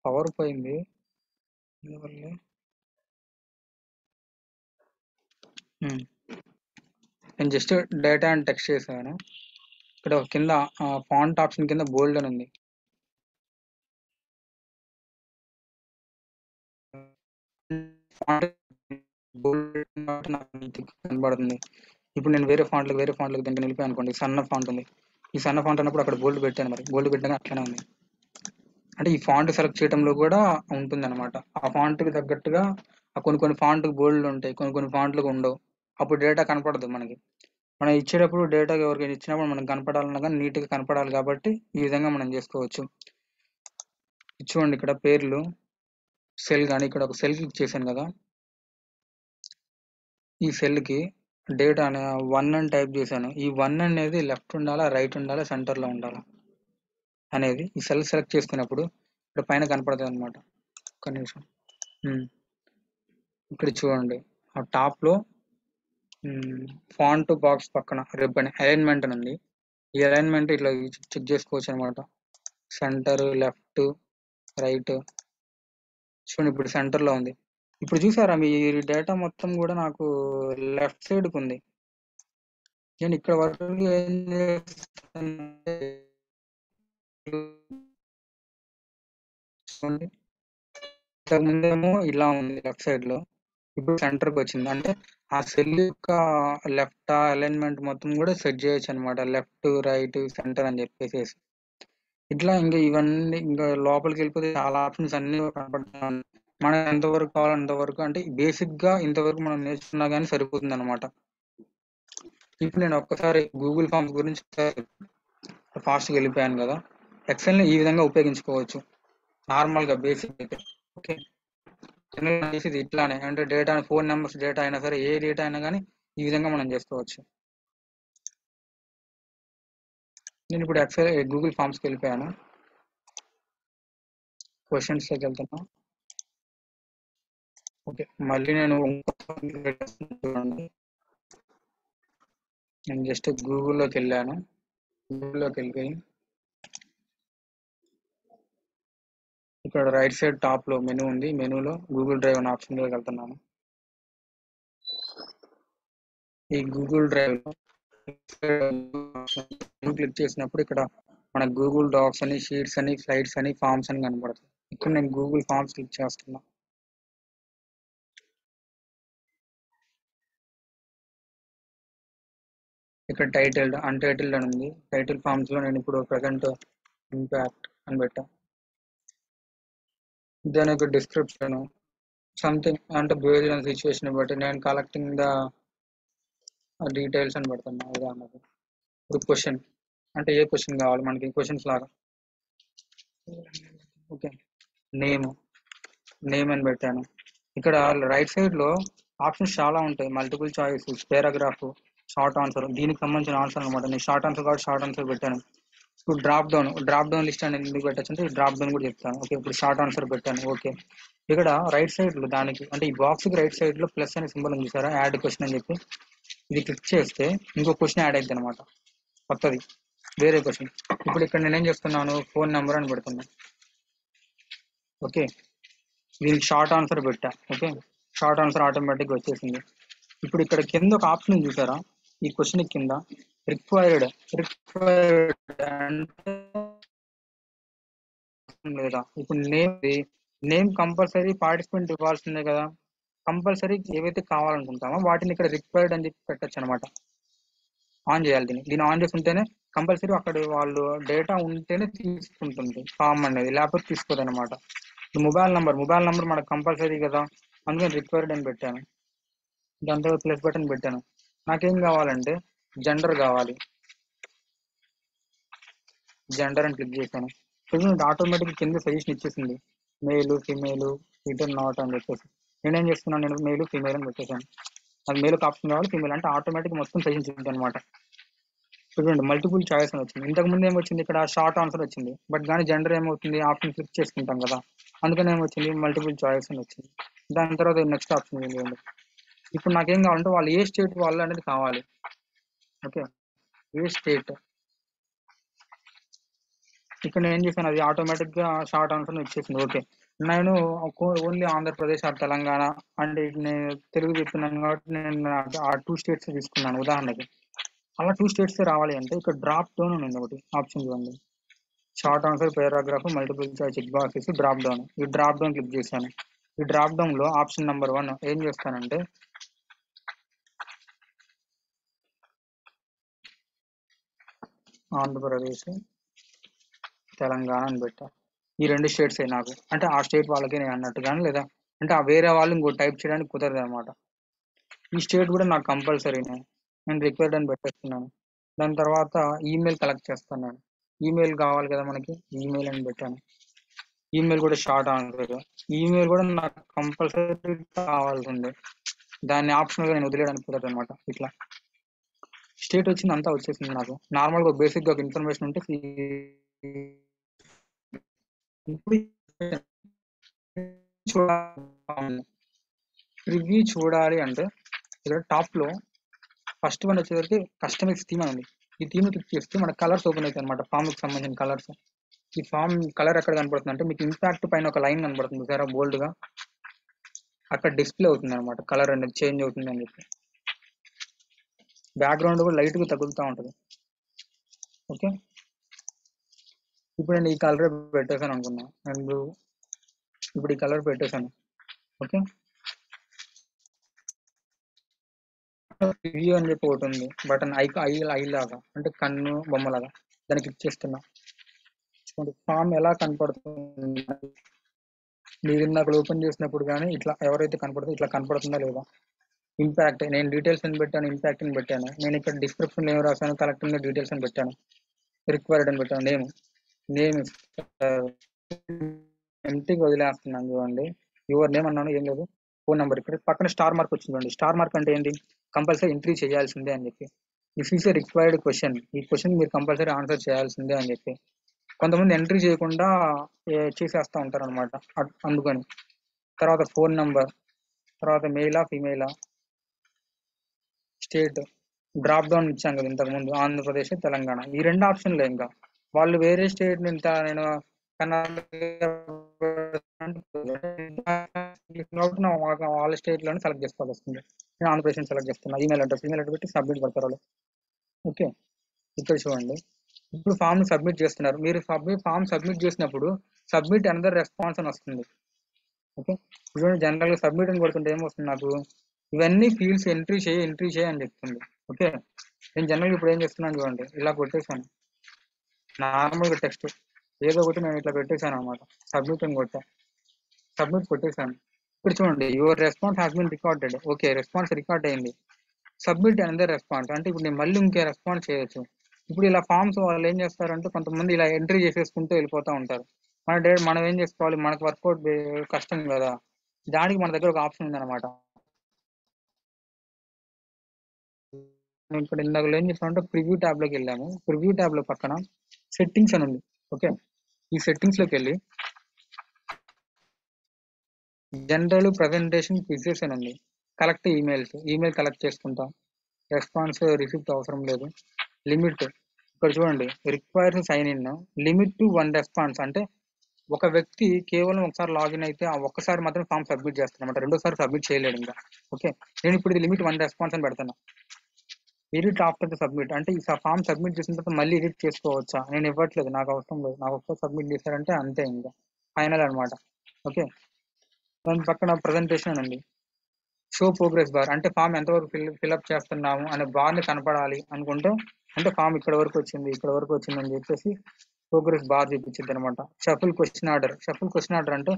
పవర్ పోయింది, నేను జస్ట్ డేటా అని టెక్స్ట్ చేశాను. ఇక్కడ కింద ఫాంట్ ఆప్షన్ కింద బోల్డ్ అని ఉంది, కనబడుతుంది. ఇప్పుడు నేను వేరే ఫాంట్లకు దీనికి వెళ్ళిపోయి అనుకోండి, సన్న ఫాంట్ ఉంది. ఈ సన్న ఫాంట్ అన్నప్పుడు అక్కడ బోల్డ్ పెట్టాను, మరి బోల్డ్ పెట్టాక అట్లనే ఉంది. అంటే ఈ ఫాంట్ సెలెక్ట్ చేయడంలో కూడా ఉంటుంది అనమాట. ఆ ఫాంట్కి తగ్గట్టుగా కొన్ని ఫాంట్ బోల్డ్ ఉంటాయి, కొన్ని ఫాంట్లకు ఉండవు. అప్పుడు డేటా కనపడదు మనకి. మనం ఇచ్చేటప్పుడు డేటా ఎవరికైనా ఇచ్చినప్పుడు మనకు కనపడాలన్నా కానీ నీట్గా కనపడాలి కాబట్టి ఈ విధంగా మనం చేసుకోవచ్చు. చూడండి ఇక్కడ పేర్లు సెల్ కానీ ఇక్కడ ఒక సెల్ క్లిక్ చేశాను కదా, ఈ సెల్కి డేటా అనే 1 అని టైప్ చేశాను. ఈ 1 అనేది లెఫ్ట్ ఉండాలా, రైట్ ఉండాలా, సెంటర్లో ఉండాలా అనేది ఈ సెల్ సెలెక్ట్ చేసుకున్నప్పుడు ఇక్కడ పైన కనపడుతుంది అనమాట. ఒక్క నిమిషం. ఇక్కడ చూడండి ఆ టాప్లో ఫాంట్ బాక్స్ పక్కన రిబ్బన్ అలైన్మెంట్ అని ఉంది. ఈ అలైన్మెంట్ ఇట్లా చెక్ చేసుకోవచ్చు అనమాట. Centre, left, right. చూడండి ఇప్పుడు సెంటర్లో ఉంది. ఇప్పుడు చూసారా మీ డేటా మొత్తం కూడా నాకు లెఫ్ట్ సైడ్కి ఉంది. నేను ఇక్కడ వరకు ఏం చేస్తానంటే చూడండి, ఇంతకు ముందేమో ఇలా ఉంది లెఫ్ట్ సైడ్ లో, ఇప్పుడు సెంటర్కి వచ్చింది. అంటే ఆ సెల్ యొక్క లెఫ్ట్ అలైన్మెంట్ మొత్తం కూడా సెట్ చేయొచ్చు అనమాట, లెఫ్ట్, రైట్, సెంటర్ అని చెప్పేసి. ఇట్లా ఇంకా ఇవన్నీ ఇంకా లోపలికి వెళ్ళిపోతే చాలా ఆప్షన్స్ అన్ని కనపడుతున్నాయి. మనం ఎంతవరకు కావాలో అంతవరకు, అంటే బేసిక్ గా ఇంతవరకు మనం నేర్చుకున్నా కానీ సరిపోతుంది అనమాట. ఇప్పుడు నేను ఒక్కసారి గూగుల్ ఫామ్స్ గురించి ఫాస్ట్గా వెళ్ళిపోయాను కదా. ఎక్సెల్ ని ఈ విధంగా ఉపయోగించుకోవచ్చు నార్మల్ గా బేసిక్ అయితే. ఓకే, చేసేది ఇట్లానే, అంటే డేటా, ఫోన్ నెంబర్స్ డేటా అయినా సరే, ఏ డేటా అయినా కానీ ఈ విధంగా మనం చేసుకోవచ్చు. నేను ఇప్పుడు ఎక్సెల్ గూగుల్ ఫామ్స్కి వెళ్ళిపోయాను, క్వశ్చన్స్ లోకి వెళ్తున్నా. ఓకే, మళ్ళీ నేను చూడండి, నేను జస్ట్ గూగుల్లోకి వెళ్ళాను. గూగుల్లోకి వెళ్ళిపోయి ఇక్కడ రైట్ సైడ్ టాప్ లో మెనూ ఉంది, మెనూలో గూగుల్ డ్రైవ్ అనే ఆప్షన్ లోకి వెళ్తున్నాను. ఈ గూగుల్ డ్రైవ్ లో క్లిక్ చేసినప్పుడు ఇక్కడ మన గూగుల్ డాక్స్ అని, షీట్స్ అని, స్లైడ్స్ అని, ఫామ్స్ అని కనపడుతుంది. ఇక్కడ నేను గూగుల్ ఫామ్స్ క్లిక్ చేస్తున్నా. ఇక్కడ టైటిల్డ్, అన్టైటిల్డ్ అని ఉంది. టైటిల్ ఫామ్స్ లో నేను ఇప్పుడు ప్రజెంట్ ఇంపాక్ట్ అని పెట్టా. దాని యొక్క డిస్క్రిప్షన్ సంథింగ్, అంటే బేస్డ్ ఆన్ సిచ్యువేషన్ బట్టి నేను కలెక్టింగ్ ద డీటెయిల్స్ అని పెడుతున్నా. ఉదాహరణకు ఇప్పుడు క్వశ్చన్, అంటే ఏ క్వశ్చన్ కావాలి మనకి, క్వశ్చన్స్ లాగా. ఓకే, నేమ్ అని పెట్టాను. ఇక్కడ రైట్ సైడ్ లో ఆప్షన్స్ చాలా ఉంటాయి, multiple choice, paragraph, short answer. దీనికి సంబంధించిన ఆన్సర్ అనమాట. నేను షార్ట్ ఆన్సర్ కాబట్టి షార్ట్ ఆన్సర్ పెట్టాను. ఇప్పుడు డ్రాప్ డౌన్ లిస్ట్ అని ఎందుకు పెట్టచ్చు అంటే డ్రాప్ డౌన్ కూడా చెప్తాను. ఓకే, ఇప్పుడు షార్ట్ ఆన్సర్ పెట్టాను. ఓకే, ఇక్కడ రైట్ సైడ్ లో దానికి, అంటే ఈ బాక్స్ కి రైట్ సైడ్ లో ప్లస్ అనే సింబల్ ఉంది చూసారా, యాడ్ క్వశ్చన్ అని చెప్పి. ఇది క్లిక్ చేస్తే ఇంకో క్వశ్చన్ యాడ్ అయింది అనమాట, కొత్తది, వేరే క్వశ్చన్. ఇప్పుడు ఇక్కడ నేనేం చేస్తున్నాను, ఫోన్ నెంబర్ అని పెడుతున్నాను. ఓకే, దీనికి షార్ట్ ఆన్సర్ పెట్టా. ఓకే, షార్ట్ ఆన్సర్ ఆటోమేటిక్గా వచ్చేసింది. ఇప్పుడు ఇక్కడ కింద ఒక ఆప్షన్ చూసారా, ఈ క్వశ్చన్ కింద రిక్వైర్డ్ అంటే లేదా, ఇప్పుడు నేమ్ కంపల్సరీ పార్టిసిపెంట్ ఇవ్వాల్సిందే కదా. కంపల్సరీ ఏవైతే కావాలనుకుంటామో వాటిని ఇక్కడ రిక్వైర్డ్ అని చెప్పి పెట్టచ్చు అనమాట. ఆన్ చేయాలి దీన్ని ఆన్ చేసి ఉంటేనే కంపల్సరీ అక్కడ వాళ్ళు డేటా ఉంటేనే తీసుకుంటుంది ఫామ్ అనేది, లేకపోతే తీసుకోదు అనమాట. మొబైల్ నంబర్ మనకు కంపల్సరీ కదా, అందుకని రిక్వైర్డ్ అని పెట్టాను. దాంతో ప్లస్ బటన్ పెట్టాను. నాకేం కావాలంటే జెండర్ కావాలి, జెండర్ అని క్లిక్ చేశాను. ఆటోమేటిక్ కింద సజెషన్ ఇచ్చేసింది, మేలు, ఫిమేల్, రిటర్న్ నాట్ అని చెప్పేసి. నేనేం చేస్తున్నాను, నేను మేలు, ఫిమేల్ అని పెట్టేశాను. అది మేలుకి ఆప్షన్ కావాలి, ఫిమేల్ అంటే ఆటోమేటిక్ మొత్తం సజెషన్ ఇచ్చింది అనమాట. చూడండి మల్టిపుల్ చాయిస్ అని వచ్చింది. ఇంతకు ముందు ఏమొచ్చింది, ఇక్కడ షార్ట్ ఆన్సర్ వచ్చింది. బట్ కానీ జెండర్ ఏమవుతుంది, ఆప్షన్ క్లిక్ చేసుకుంటాం కదా, అందుకని ఏమొచ్చింది, మల్టిపుల్ చాయిస్ అని వచ్చింది. దాని తర్వాత నెక్స్ట్ ఆప్షన్ ఏంటి, ఇప్పుడు నాకేం కావాలంటే వాళ్ళు ఏ స్టేట్ వాళ్ళు అనేది కావాలి. ఓకే, ఏ స్టేట్, ఇక్కడ నేను ఏం చేశాను, అది ఆటోమేటిక్గా షార్ట్ ఆన్సర్ ఇచ్చేసింది. ఓకే, నేను ఓన్లీ ఆంధ్రప్రదేశ్ ఆర్ తెలంగాణ అంటే నేను తెలుగు చెప్తున్నాను కాబట్టి నేను ఆ 2 స్టేట్స్ తీసుకున్నాను ఉదాహరణకి. అలా 2 స్టేట్స్ రావాలి అంటే ఇక్కడ డ్రాప్ డౌన్ ఉంది ఒకటి ఆప్షన్ చూడండి, short answer, paragraph, multiple choice, check boxes, drop down. ఈ డ్రాప్ డౌన్ క్లిక్ చేశాను. ఈ డ్రాప్ డౌన్ లో ఆప్షన్ నెంబర్ 1 ఏం చేస్తానంటే ఆంధ్రప్రదేశ్, తెలంగాణ అని పెట్టా. ఈ 2 స్టేట్సే నాకు. అంటే ఆ స్టేట్ వాళ్ళకే నేను అన్నట్టు గాని లేదా అంటే ఆ వేరే వాళ్ళు ఇంకోటి టైప్ చేయడానికి కుదరదనమాట. ఈ స్టేట్ కూడా నాకు కంపల్సరీనే. నేను రిక్వైర్డ్ అని పెట్టేస్తున్నాను. దాని తర్వాత ఈమెయిల్ కలెక్ట్ చేస్తాను నేను. ఈమెయిల్ కావాలి కదా మనకి. ఈమెయిల్ అని పెట్టాను. ఈమెయిల్ కూడా షార్ట్ ఆన్సర్. ఈమెయిల్ కూడా నాకు కంపల్సరీ కావాల్సిందే. దాన్ని ఆప్షనల్గా నేను వదిలేయడానికి కుదరదు అనమాట. ఇట్లా స్టేట్ వచ్చింది అంతా వచ్చేసింది నాకు. నార్మల్గా బేసిక్గా ఒక ఇన్ఫర్మేషన్ ఉంటే ఇప్పుడు రివ్యూ చూడాలి అంటే ఇక్కడ టాప్ లో ఫస్ట్ వన్ వచ్చేసరికి కస్టమైజ్ థీమ్ అని ఉంది. ఈ థీమ్ క్లిక్ చేస్తే మన కలర్స్ ఓపెన్ అవుతాయి అనమాట. ఫామ్ కి సంబంధించిన కలర్స్. ఈ ఫామ్ కలర్ ఎక్కడ కనపడుతుంది అంటే మీకు ఇంపాక్ట్ పైన ఒక లైన్ కనపడుతుంది సార్ బోల్డ్ గా. అక్కడ డిస్ప్లే అవుతుంది అనమాట. కలర్ అనేది చేంజ్ అవుతుంది అని చెప్పి. బ్యాక్గ్రౌండ్ కూడా లైట్ గా తగులుతూ ఉంటుంది. ఓకే, ఇప్పుడు నేను ఈ కలర్ పెట్టేసాను అనుకున్నా. అండ్ ఇప్పుడు ఈ కలర్ పెట్టేశాను. ఓకే, రివ్యూ అని చెప్పి ఒకటి ఉంది బటన్. ఐ లాగా అంటే కన్ను బొమ్మలాగా. దాన్ని క్లిక్ చేస్తున్నా. ఫామ్ ఎలా కనపడుతుంది మీరు నాకు ఓపెన్ చేసినప్పుడు కానీ ఇట్లా ఎవరైతే కనపడుతుందో ఇట్లా కనపడుతుందా లేదా. ఇంపాక్ట్ నేను డీటెయిల్స్ అని పెట్టాను, ఇంపాక్ట్ అని పెట్టాను. నేను ఇక్కడ డిస్క్రిప్షన్ ఏం రాశాను, కలెక్టింగ్ డీటెయిల్స్ అని పెట్టాను, రిక్వైర్డ్ అని పెట్టాను. నేమ్ ఎంటీగా వదిలేస్తున్నాను చూడండి. యువర్ నేమ్ అన్నాను, ఏం లేదు. ఫోన్ నెంబర్ ఇక్కడ పక్కన స్టార్ మార్క్ వచ్చింది చూడండి. స్టార్ మార్క్ అంటే ఏంటి, కంపల్సరీ ఎంట్రీ చేయాల్సిందే అని చెప్పి. This is a required question. ఈ క్వశ్చన్ మీరు కంపల్సరీ ఆన్సర్ చేయాల్సిందే అని చెప్పి. కొంతమంది ఎంట్రీ చేయకుండా చేసేస్తూ ఉంటారు అనమాట. అందుకని తర్వాత ఫోన్ నెంబర్, తర్వాత మెయిలా ఫీమేలా, స్టేట్ డ్రాప్ డౌన్ ఇచ్చాను కదా ఇంతకు ముందు, ఆంధ్రప్రదేశ్ తెలంగాణ. ఈ 2 ఆప్షన్లే. ఇంకా వాళ్ళు వేరే స్టేట్ ఇంత నేను వాళ్ళ స్టేట్ లోనే సెలెక్ట్ చేసుకోవాల్సి వస్తుంది. నేను ఆంధ్రప్రదేశ్ సెలెక్ట్ చేస్తున్నా. ఈమెయిల్ అడ్రస్ పెట్టి సబ్మిట్ పడతారు వాళ్ళు. ఓకే, ఇక్కడ చూడండి. ఇప్పుడు ఫామ్ సబ్మిట్ చేస్తున్నారు. మీరు ఫామ్ సబ్మిట్ చేసినప్పుడు సబ్మిట్ అనదర్ రెస్పాన్స్ అని వస్తుంది. ఓకే, చూడండి. జనరల్ గా సబ్మిట్ అని కొడుతుంటే ఏమొస్తుంది నాకు, ఇవన్నీ ఫీల్డ్స్ ఎంట్రీ చేయి అని చెప్తుంది. ఓకే, నేను జనరల్గా ఇప్పుడు ఏం చేస్తున్నాను చూడండి. ఇలా కొట్టేశాను నార్మల్గా టెక్స్ట్ ఏదో ఒకటి నేను ఇట్లా పెట్టేశాను అనమాట. సబ్మిట్ అని కొట్టా, సబ్మిట్ కొట్టేశాను. ఇప్పుడు చూడండి, your response has been recorded. Okay, response record అయింది. సబ్మిట్ అనదర్ రెస్పాన్స్ అంటే ఇప్పుడు నేను మళ్ళీ ఇంకే రెస్పాన్స్ చేయొచ్చు. ఇప్పుడు ఇలా ఫామ్స్ వాళ్ళు ఏం చేస్తారంటే కొంతమంది ఇలా ఎంట్రీ చేసేసుకుంటూ వెళ్ళిపోతూ ఉంటారు. మనం ఏం చేసుకోవాలి, మనకు వర్కౌట్ కష్టం కదా. దానికి మన దగ్గర ఒక ఆప్షన్ ఉందన్నమాట. ఇక్కడ ఇందాక ఏం చేస్తామంటే ప్రివ్యూ ట్యాబ్ లోకి వెళ్ళాము. ప్రివ్యూ ట్యాబ్ లో పక్కన సెట్టింగ్స్ అని ఉంది. ఓకే, ఈ సెట్టింగ్స్ లోకి వెళ్ళి జనరల్ ప్రజెంటేషన్ క్విజెస్ అని ఉంది. కలెక్ట్ ఈమెయిల్ కలెక్ట్ చేసుకుంటాం. రెస్పాన్స్ రిసిప్ట్ అవసరం లేదు. లిమిట్ ఇక్కడ చూడండి, requires sign in, limit to 1 response. అంటే ఒక వ్యక్తి కేవలం ఒకసారి లాగిన్ అయితే ఆ ఒక్కసారి మాత్రం ఫామ్ సబ్మిట్ చేస్తానమాట. రెండోసారి సబ్మిట్ చేయలేడు ఇంకా. ఓకే, నేను ఇప్పుడు ఇది లిమిట్ 1 రెస్పాన్స్ అని పెడతాను. ఎడిట్ ఆఫ్టర్ ద సబ్మిట్ అంటే ఈ ఫామ్ సబ్మిట్ చేసిన తర్వాత మళ్ళీ ఎడిట్ చేసుకోవచ్చా, నేను ఇవ్వట్లేదు, నాకు అవసరం లేదు. నాకు ఒకసారి సబ్మిట్ చేశారంటే అంతే, ఇంకా ఫైనల్ అనమాట. ఓకే, దాని పక్కన ప్రజెంటేషన్ ఉంది. షో ప్రోగ్రెస్ బార్ అంటే ఫామ్ ఎంతవరకు ఫిల్అప్ చేస్తున్నాము అనే బార్ని కనపడాలి అనుకుంటే, అంటే ఫామ్ ఇక్కడ వరకు వచ్చింది అని చెప్పేసి ప్రోగ్రెస్ బార్ చూపించింది అనమాట. షఫుల్ క్వశ్చన్ ఆర్డర్ అంటే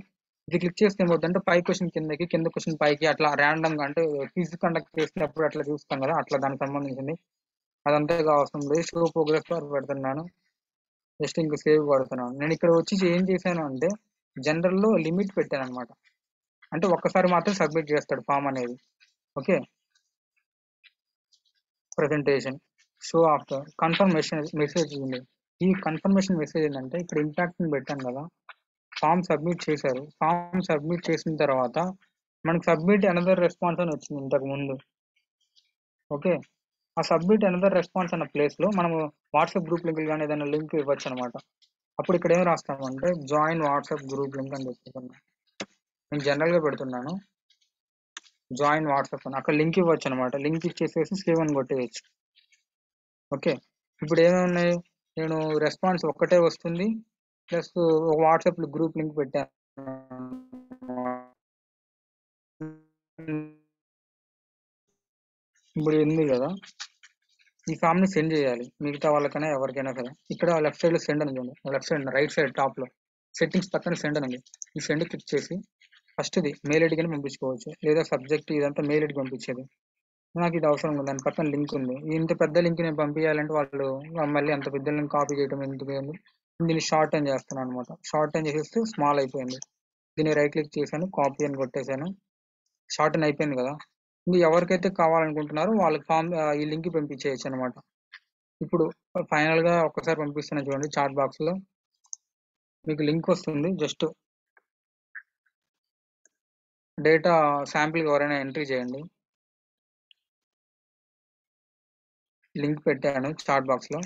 ఇది క్లిక్ చేస్తే ఏమవుతుందంటే పై క్వశ్చన్ కిందకి, కింద క్వశ్చన్ పైకి, అట్లా ర్యాండమ్ గా అంటే క్విజ్ కండక్ట్ చేసినప్పుడు అట్లా చూస్తాం కదా, అట్లా దానికి సంబంధించింది. అదంతా అవసరం లేదు. షో ప్రోగ్రెస్ బార్ పెడుతున్నాను. జస్ట్ ఇంకా సేవ్ పడుతున్నాను. నేను ఇక్కడ వచ్చి ఏం చేశాను అంటే జనరల్లో లిమిట్ పెట్టాను అనమాట. అంటే ఒక్కసారి మాత్రం సబ్మిట్ చేస్తాడు ఫామ్ అనేది. Okay, presentation show after confirmation message ఉంది. ఈ కన్ఫర్మేషన్ మెసేజ్ ఏంటంటే ఇక్కడ ఇంపాక్ట్ పెట్టాను కదా, ఫామ్ సబ్మిట్ చేశారు. ఫామ్ సబ్మిట్ చేసిన తర్వాత మనకు సబ్మిట్ అనదర్ రెస్పాన్స్ అని వచ్చింది ఇంతకు ముందు. ఓకే, ఆ సబ్మిట్ అనదర్ రెస్పాన్స్ అన్న ప్లేస్ లో మనము వాట్సాప్ గ్రూప్ లింక్ కానీ ఏదైనా లింక్ ఇవ్వచ్చు అనమాట. అప్పుడు ఇక్కడ ఏం రాస్తామంటే జాయిన్ వాట్సాప్ గ్రూప్ లింక్ అని చెప్తున్నాను. నేను జనరల్ గా పెడుతున్నాను జాయిన్ వాట్సాప్ అని. అక్కడ లింక్ ఇవ్వచ్చు అనమాట. లింక్ ఇచ్చేసేసి సేవ్ అని కొట్టేయచ్చు. ఓకే, ఇప్పుడు ఏమేమి ఉన్నాయి, నేను రెస్పాన్స్ ఒక్కటే వస్తుంది, ప్లస్ వాట్సాప్ గ్రూప్ లింక్ పెట్టాను. ఇప్పుడు ఉంది కదా, ఈ ఫామ్ ని సెండ్ చేయాలి మిగతా వాళ్ళకైనా ఎవరికైనా సరే. ఇక్కడ లెఫ్ట్ సైడ్ లో సెండ్ అని ఉంది, left side right side top లో సెట్టింగ్స్ పక్కన సెండ్ అని ఉంది. ఈ సెండ్ క్లిక్ చేసి ఫస్ట్ ఇది మెయిల్ ఐడికి పంపించుకోవచ్చు, లేదా సబ్జెక్ట్ ఇదంతా మెయిల్ ఐడికి పంపించేది. నాకు ఇది అవసరం ఉంది, దాని పక్కన లింక్ ఉంది. ఇంత పెద్ద లింక్ నేను పంపించాలంటే వాళ్ళు మళ్ళీ అంత పెద్ద లింక్ కాపీ చేయడం ఎందుకు అని దీన్ని షార్ట్ అని చేస్తాను అనమాట. షార్ట్ అని చేసేస్తే స్మాల్ అయిపోయింది. దీన్ని రైట్ క్లిక్ చేశాను, కాపీ అని కొట్టేశాను, షార్ట్ అని అయిపోయింది కదా. ఇంకా ఎవరికైతే కావాలనుకుంటున్నారో వాళ్ళకి ఫామ్ ఈ లింక్ పంపించేయచ్చు అనమాట. ఇప్పుడు ఫైనల్ గా ఒక్కసారి పంపిస్తున్నాను చూడండి, చాట్ బాక్స్ లో మీకు లింక్ వస్తుంది. జస్ట్ డేటా శాంపిల్ ఎవరైనా ఎంట్రీ చేయండి. లింక్ పెట్టాను చాట్ బాక్స్ లో.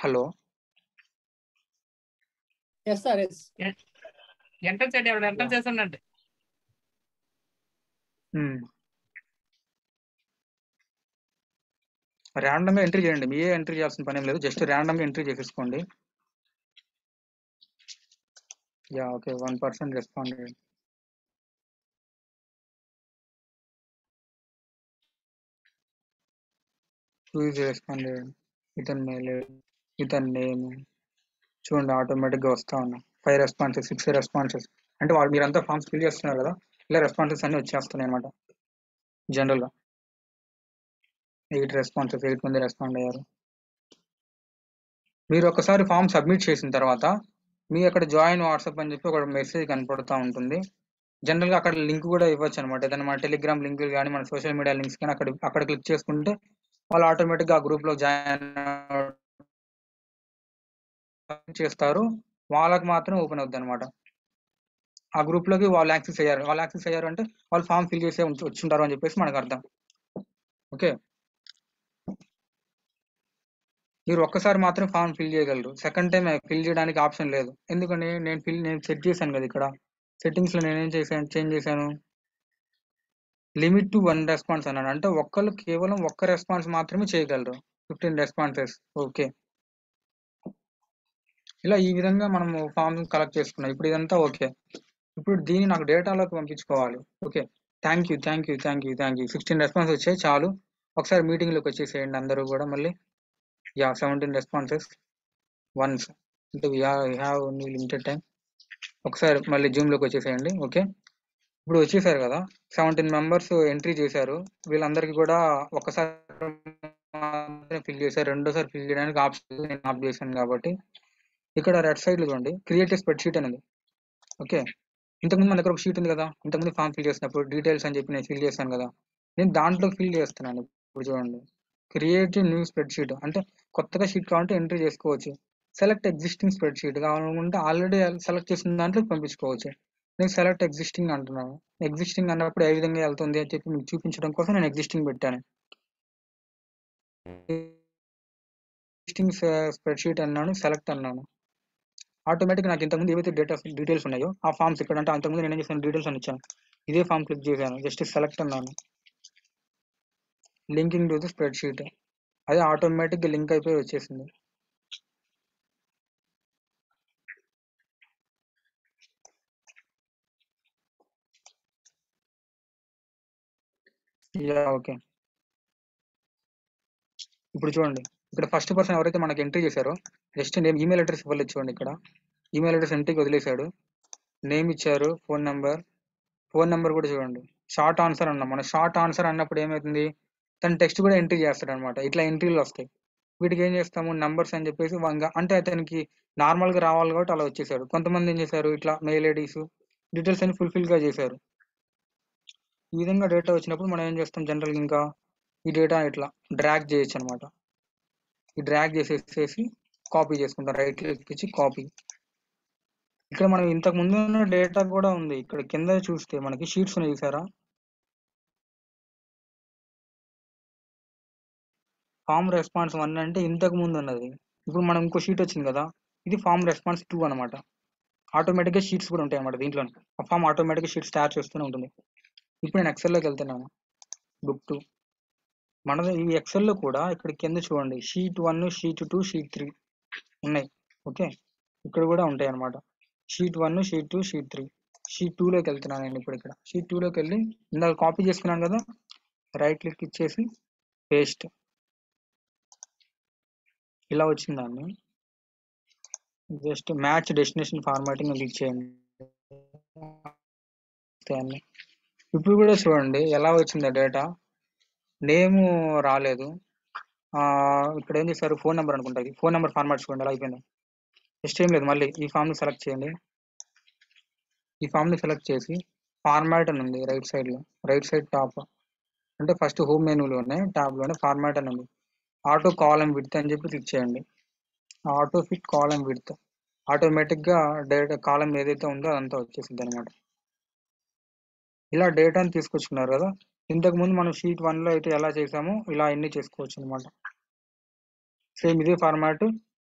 Hello, yes sir, yes. Enter చేయండి, ఎవరు ఎంటర్ చేస్తుండండి. ర్యాండమ్ గా ఎంట్రీ చేయండి, మీరే ఎంట్రీ చేయాల్సిన పని ఏం లేదు, జస్ట్ ర్యాండమ్ గా ఎంట్రీ చేసేసుకోండి. Yeah okay, 1% respond. Choose respond, ఇతని మెయిల్, ఇతని నేమ్ చూడండి, ఆటోమేటిక్ గా వస్తా ఉన్నాయి. 5 రెస్పాన్సెస్, 6 రెస్పాన్సెస్. అంటే వాళ్ళు మీరంతా ఫామ్స్ ఫిల్ చేస్తున్నారు కదా, ఇలా రెస్పాన్సెస్ అన్ని వచ్చేస్తున్నాయి అనమాట. జనరల్ గా 8 రెస్పాన్సెస్, 8 మంది రెస్పాండ్ అయ్యారు. మీరు ఒకసారి ఫామ్ సబ్మిట్ చేసిన తర్వాత మీ అక్కడ జాయిన్ వాట్సాప్ అని చెప్పి ఒక మెసేజ్ కనపడుతూ ఉంటుంది. జనరల్ గా అక్కడ లింక్ కూడా ఇవ్వచ్చు అనమాట, ఏదైనా మన టెలిగ్రామ్ లింక్ కానీ మన సోషల్ మీడియా లింక్స్ కానీ అక్కడ క్లిక్ చేసుకుంటే వాళ్ళు ఆటోమేటిక్ గా ఆ గ్రూప్ లో జాయిన్ చేస్తారు. వాళ్ళకి మాత్రం ఓపెన్ అవుద్ది అనమాట. ఆ గ్రూప్ లోకి వాళ్ళు యాక్సెస్ అయ్యారు అంటే వాళ్ళు ఫామ్ ఫిల్ చేసే వచ్చుంటారు అని చెప్పేసి మనకు అర్థం. ఓకే, మీరు ఒక్కసారి మాత్రం ఫామ్ ఫిల్ చేయగలరు, సెకండ్ టైం ఫిల్ చేయడానికి ఆప్షన్ లేదు. ఎందుకని నేను సెట్ చేశాను కదా, ఇక్కడ సెట్టింగ్స్ లో నేనేం చేంజ్ చేశాను, లిమిట్ టు 1 రెస్పాన్స్ అన్నాను. అంటే ఒక్కళ్ళు కేవలం ఒక్క రెస్పాన్స్ మాత్రమే చేయగలరు, 15 రెస్పాన్సెస్. ఓకే, ఇలా ఈ విధంగా మనము ఫామ్ కలెక్ట్ చేసుకున్నాం. ఇప్పుడు ఇదంతా ఓకే. ఇప్పుడు దీన్ని నాకు డేటాలోకి పంపించుకోవాలి. ఓకే, థ్యాంక్ యూ 16 రెస్పాన్స్ వచ్చాయి, చాలు. ఒకసారి మీటింగ్ లోకి వచ్చేసేయండి అందరూ కూడా మళ్ళీ. యా 17 రెస్పాన్సెస్ వన్స్, అంటే we have only limited time. ఒకసారి మళ్ళీ జూమ్ లోకి వచ్చేసేయండి. ఓకే, ఇప్పుడు వచ్చేసారు కదా, 17 మెంబర్స్ ఎంట్రీ చేశారు. వీళ్ళందరికీ కూడా ఒకసారి ఫిల్ చేశారు, రెండోసారి ఫిల్ చేయడానికి ఆప్షన్ నేను ఆఫ్ చేశాను కాబట్టి. ఇక్కడ రెడ్ సైడ్ లో చూడండి, క్రియేట్ స్ప్రెడ్ షీట్ అనేది. ఓకే, ఇంతకుముందు మన దగ్గర ఒక షీట్ ఉంది కదా, ఇంతకుముందు ఫామ్ ఫిల్ చేసినప్పుడు డీటెయిల్స్ అని చెప్పి నేను ఫిల్ చేశాను కదా, నేను దాంట్లో ఫిల్ చేస్తున్నాను. ఇప్పుడు చూడండి, క్రియేట్ న్యూ స్ప్రెడ్ షీట్, అంటే కొత్తగా షీట్ కావాలంటే ఎంట్రీ చేసుకోవచ్చు. సెలెక్ట్ ఎగ్జిస్టింగ్ స్ప్రెడ్ షీట్ కావాలనుకుంటే ఆల్రెడీ సెలెక్ట్ చేసిన దాంట్లో పంపించుకోవచ్చు. నేను సెలెక్ట్ ఎగ్జిస్టింగ్ అంటున్నాను. ఎగ్జిస్టింగ్ అన్నప్పుడు ఏ విధంగా వెళ్తుంది అని చెప్పి మీకు చూపించడం కోసం నేను ఎగ్జిస్టింగ్ పెట్టాను. ఎగ్జిస్టింగ్ స్ప్రెడ్ షీట్ అన్నాను, సెలెక్ట్ అన్నాను. ఆటోమేటిక్ నాకు ఇంతకుముందు ఏవైతే డీటెయిల్స్ ఉన్నాయో ఆ ఫామ్స్ ఇక్కడ, అంటే అంతకుముందు నేను ఏం చేశాను, డీటెయిల్స్ అని ఇచ్చాను. ఇదే ఫామ్ క్లిక్ చేశాను, జస్ట్ సెలెక్ట్ అన్నాను, linking to the spread sheet, అది ఆటోమేటిక్గా లింక్ అయిపోయి వచ్చేసింది. ఓకే, ఇప్పుడు చూడండి, ఇక్కడ ఫస్ట్ పర్సన్ ఎవరైతే మనకి ఎంట్రీ చేశారో జస్ట్ నేమ్, ఈమెయిల్ అడ్రస్ ఇవ్వలేదు. చూడండి ఇక్కడ ఈమెయిల్ అడ్రస్ ఎంట్రీకి వదిలేశాడు, నేమ్ ఇచ్చారు, ఫోన్ నెంబర్ కూడా చూడండి. షార్ట్ ఆన్సర్ అన్నాం, మన షార్ట్ ఆన్సర్ అన్నప్పుడు ఏమవుతుంది, తన టెక్స్ట్ కూడా ఎంట్రీ చేస్తాడు అనమాట. ఇట్లా ఎంట్రీలు వస్తాయి. వీటికి ఏం చేస్తాము, నంబర్స్ అని చెప్పేసి అంటే అతనికి నార్మల్గా రావాలి కాబట్టి అలా వచ్చేసాడు. కొంతమంది ఏం చేశారు, ఇట్లా మెయిల్ ఐడీస్ డీటెయిల్స్ అని ఫుల్ఫిల్గా చేశారు. ఈ విధంగా డేటా వచ్చినప్పుడు మనం ఏం చేస్తాం, జనరల్గా ఇంకా ఈ డేటా ఇట్లా డ్రాగ్ చేయొచ్చు అనమాట. ఈ డ్రాగ్ చేసేసి కాపీ చేసుకుంటాం, రైట్ క్లిక్ ఇచ్చి కాపీ. ఇక్కడ మనం ఇంతకు ముందు ఉన్న డేటా కూడా ఉంది, ఇక్కడ కింద చూస్తే మనకి షీట్స్ ఉన్నాయి చూసారా, ఫామ్ రెస్పాన్స్ 1 అంటే ఇంతకు ముందు ఉన్నది. ఇప్పుడు మనం ఇంకో షీట్ వచ్చింది కదా, ఇది ఫామ్ రెస్పాన్స్ 2 అనమాట. ఆటోమేటిక్గా షీట్స్ కూడా ఉంటాయి అన్నమాట దీంట్లో. ఆ ఫామ్ ఆటోమేటిక్గా షీట్స్ తయారు చేస్తూనే ఉంటుంది. ఇప్పుడు నేను ఎక్సెల్లోకి వెళ్తున్నాను. బుక్ 2 మనది ఈ ఎక్సెల్లో కూడా ఇక్కడ కింద చూడండి షీట్ 1, షీట్ 2, షీట్ 3 ఉన్నాయి. ఓకే, ఇక్కడ కూడా ఉంటాయి అన్నమాట. Sheet 1, sheet 2, sheet 3. షీట్ 2లోకి వెళ్తున్నాను నేను ఇప్పుడు. ఇక్కడ షీట్ 2లోకి వెళ్ళి ఇందాక కాపీ చేసుకున్నాను కదా, రైట్ క్లిక్ ఇచ్చేసి పేస్ట్. ఇలా వచ్చిందాన్ని just match destination formatting click చేయండి. ఇప్పుడు కూడా చూడండి ఎలా వచ్చిందో డేటా. నేమ్ రాలేదు. ఇక్కడ ఏం చేశారు, ఫోన్ నెంబర్ అనుకుంటుంది. ఫోన్ నెంబర్ ఫార్మాట్ చూడండి ఎలా అయిపోయింది. జస్ట్ ఏం లేదు, మళ్ళీ ఈ ఫామ్ని సెలెక్ట్ చేయండి. ఈ ఫామ్ని సెలెక్ట్ చేసి ఫార్మాట్ అని ఉంది రైట్ సైడ్లో, రైట్ సైడ్ టాప్, అంటే ఫస్ట్ హోమ్ మెనూలోనే ట్యాబ్లోనే ఫార్మాట్ అని ఉంది. ఆటో కాలం విడ్త్ అని చెప్పి క్లిక్ చేయండి. ఆటో ఫిట్ కాలం విడ్త్ ఆటోమేటిక్గా డేటా కాలం ఏదైతే ఉందో అదంతా వచ్చేసింది అనమాట. ఇలా డేటాని తీసుకొచ్చుకున్నారు కదా. ఇంతకుముందు మనం షీట్ 1లో అయితే ఎలా చేసామో ఇలా అన్ని చేసుకోవచ్చు అనమాట. సేమ్ ఇదే ఫార్మాట్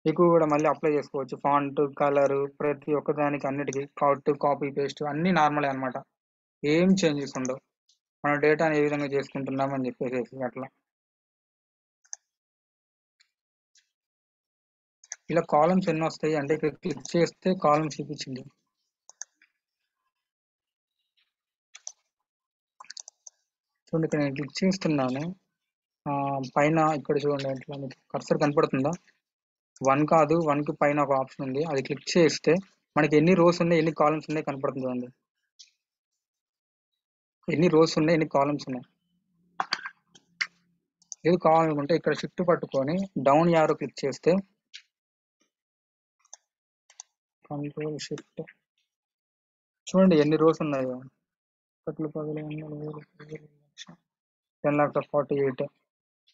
ఎక్కువ కూడా మళ్ళీ అప్లై చేసుకోవచ్చు. ఫాంట్, కలర్, ప్రతి ఒక్కదానికి అన్నిటికీ కట్, కాపీ, పేస్ట్ అన్నీ నార్మలే అనమాట. ఏం చేంజెస్ ఉండవు. మన డేటాని ఏ విధంగా చేసుకుంటున్నాం అని చెప్పేసి అట్లా. ఇలా కాలమ్స్ ఎన్ని వస్తాయి అంటే ఇక్కడ క్లిక్ చేస్తే కాలమ్స్ చూపించింది. చూడండి ఇక్కడ నేను క్లిక్ చేస్తున్నాను. పైన ఇక్కడ చూడండి ఎట్లా మీకు కర్సర్ కనపడుతుందా? 1 కాదు, 1కి పైన ఒక ఆప్షన్ ఉంది. అది క్లిక్ చేస్తే మనకి ఎన్ని రోస్ ఉన్నాయి, ఎన్ని కాలమ్స్ ఉన్నాయి కనపడుతుంది. చూడండి ఎన్ని రోస్ ఉన్నాయి, ఎన్ని కాలమ్స్ ఉన్నాయి. ఏది కావాలనుకుంటే ఇక్కడ షిఫ్ట్ పట్టుకొని డౌన్ యారో క్లిక్ చేస్తే కంట్రోల్ షిఫ్ట్ చూడండి ఎన్ని రోస్ ఉన్నాయో. 10,48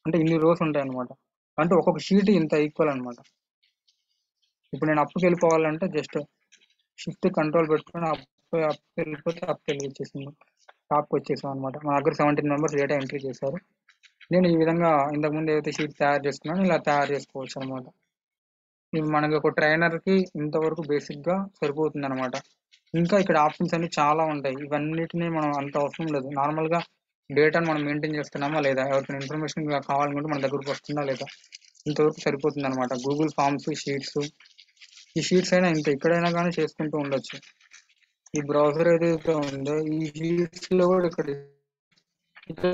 అంటే ఇన్ని రోస్ ఉంటాయి అనమాట. అంటే ఒక్కొక్క షీట్ ఇంత ఈక్వల్ అనమాట. ఇప్పుడు నేను అప్కి వెళ్ళిపోవాలంటే జస్ట్ షిఫ్ట్ కంట్రోల్ పెట్టుకొని అప్కి వెళ్ళిపోతే అప్కి వచ్చేసింది, టాప్కి వచ్చేసాం అనమాట. మా దగ్గర 17 మెంబర్స్ డేటా ఎంట్రీ చేశారు. నేను ఈ విధంగా ఇంతకుముందు ఏదైతే షీట్ తయారు చేసుకున్నానో ఇలా తయారు చేసుకోవచ్చు అనమాట. ఇది మనకి ఒక ట్రైనర్కి ఇంతవరకు బేసిక్గా సరిపోతుంది అనమాట. ఇంకా ఇక్కడ ఆప్షన్స్ అన్ని చాలా ఉంటాయి. ఇవన్నిటిని మనం అంత అవసరం లేదు. నార్మల్గా డేటాను మనం మెయింటైన్ చేస్తున్నామా లేదా, ఎవరికైనా ఇన్ఫర్మేషన్ కావాలనుకుంటే మన దగ్గరకు వస్తుందా లేదా, ఇంతవరకు సరిపోతుంది అనమాట. గూగుల్ ఫామ్స్, షీట్స్, ఈ షీట్స్ అయినా ఇంత ఎక్కడైనా కానీ చేసుకుంటూ ఉండొచ్చు. ఈ బ్రౌజర్ ఏదైతే ఉందో ఈ షీట్స్ లో కూడా ఇక్కడ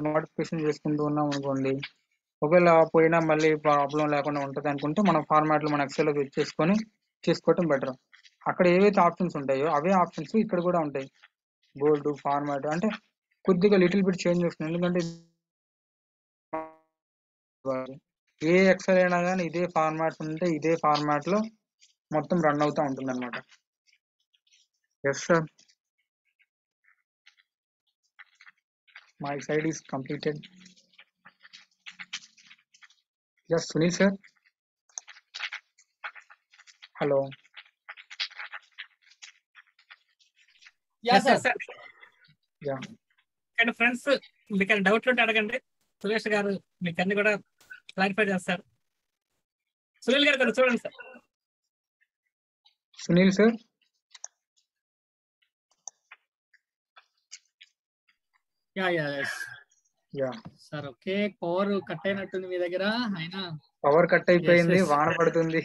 మోడిఫికేషన్ చేసుకుంటూ ఉన్నాం అనుకోండి, ఒకవేళ పోయినా మళ్ళీ ప్రాబ్లం లేకుండా ఉంటుంది అనుకుంటే మనం ఫార్మాట్లో మన ఎక్సెల్లో చేసుకొని చేసుకోవటం బెటర్. అక్కడ ఏవైతే ఆప్షన్స్ ఉంటాయో అవే ఆప్షన్స్ ఇక్కడ కూడా ఉంటాయి. బోల్డ్, ఫార్మాట్ అంటే కొద్దిగా లిటిల్ బిట్ చేంజ్ చేస్తుంది. ఎందుకంటే ఏ ఎక్సెల్ అయినా కానీ ఇదే ఫార్మాట్ ఉంటే ఇదే ఫార్మాట్ లో మొత్తం రన్ అవుతూ ఉంటుంది అనమాట. Yes sir, my side is completed. Yes Sunil sir, hello. And friends మీకు డౌట్లు ఉంటే అడగండి, సురేష్ గారు మీకు అన్ని కూడా క్లారిఫై చేస్తారు. సునీల్ గారు కదా చూడండి sir. Sunil sir, yeah sir. Okay, power cut అయినట్టుంది మీ దగ్గర. అయినా పవర్ కట్ అయిపోయింది, వాన పడుతుంది.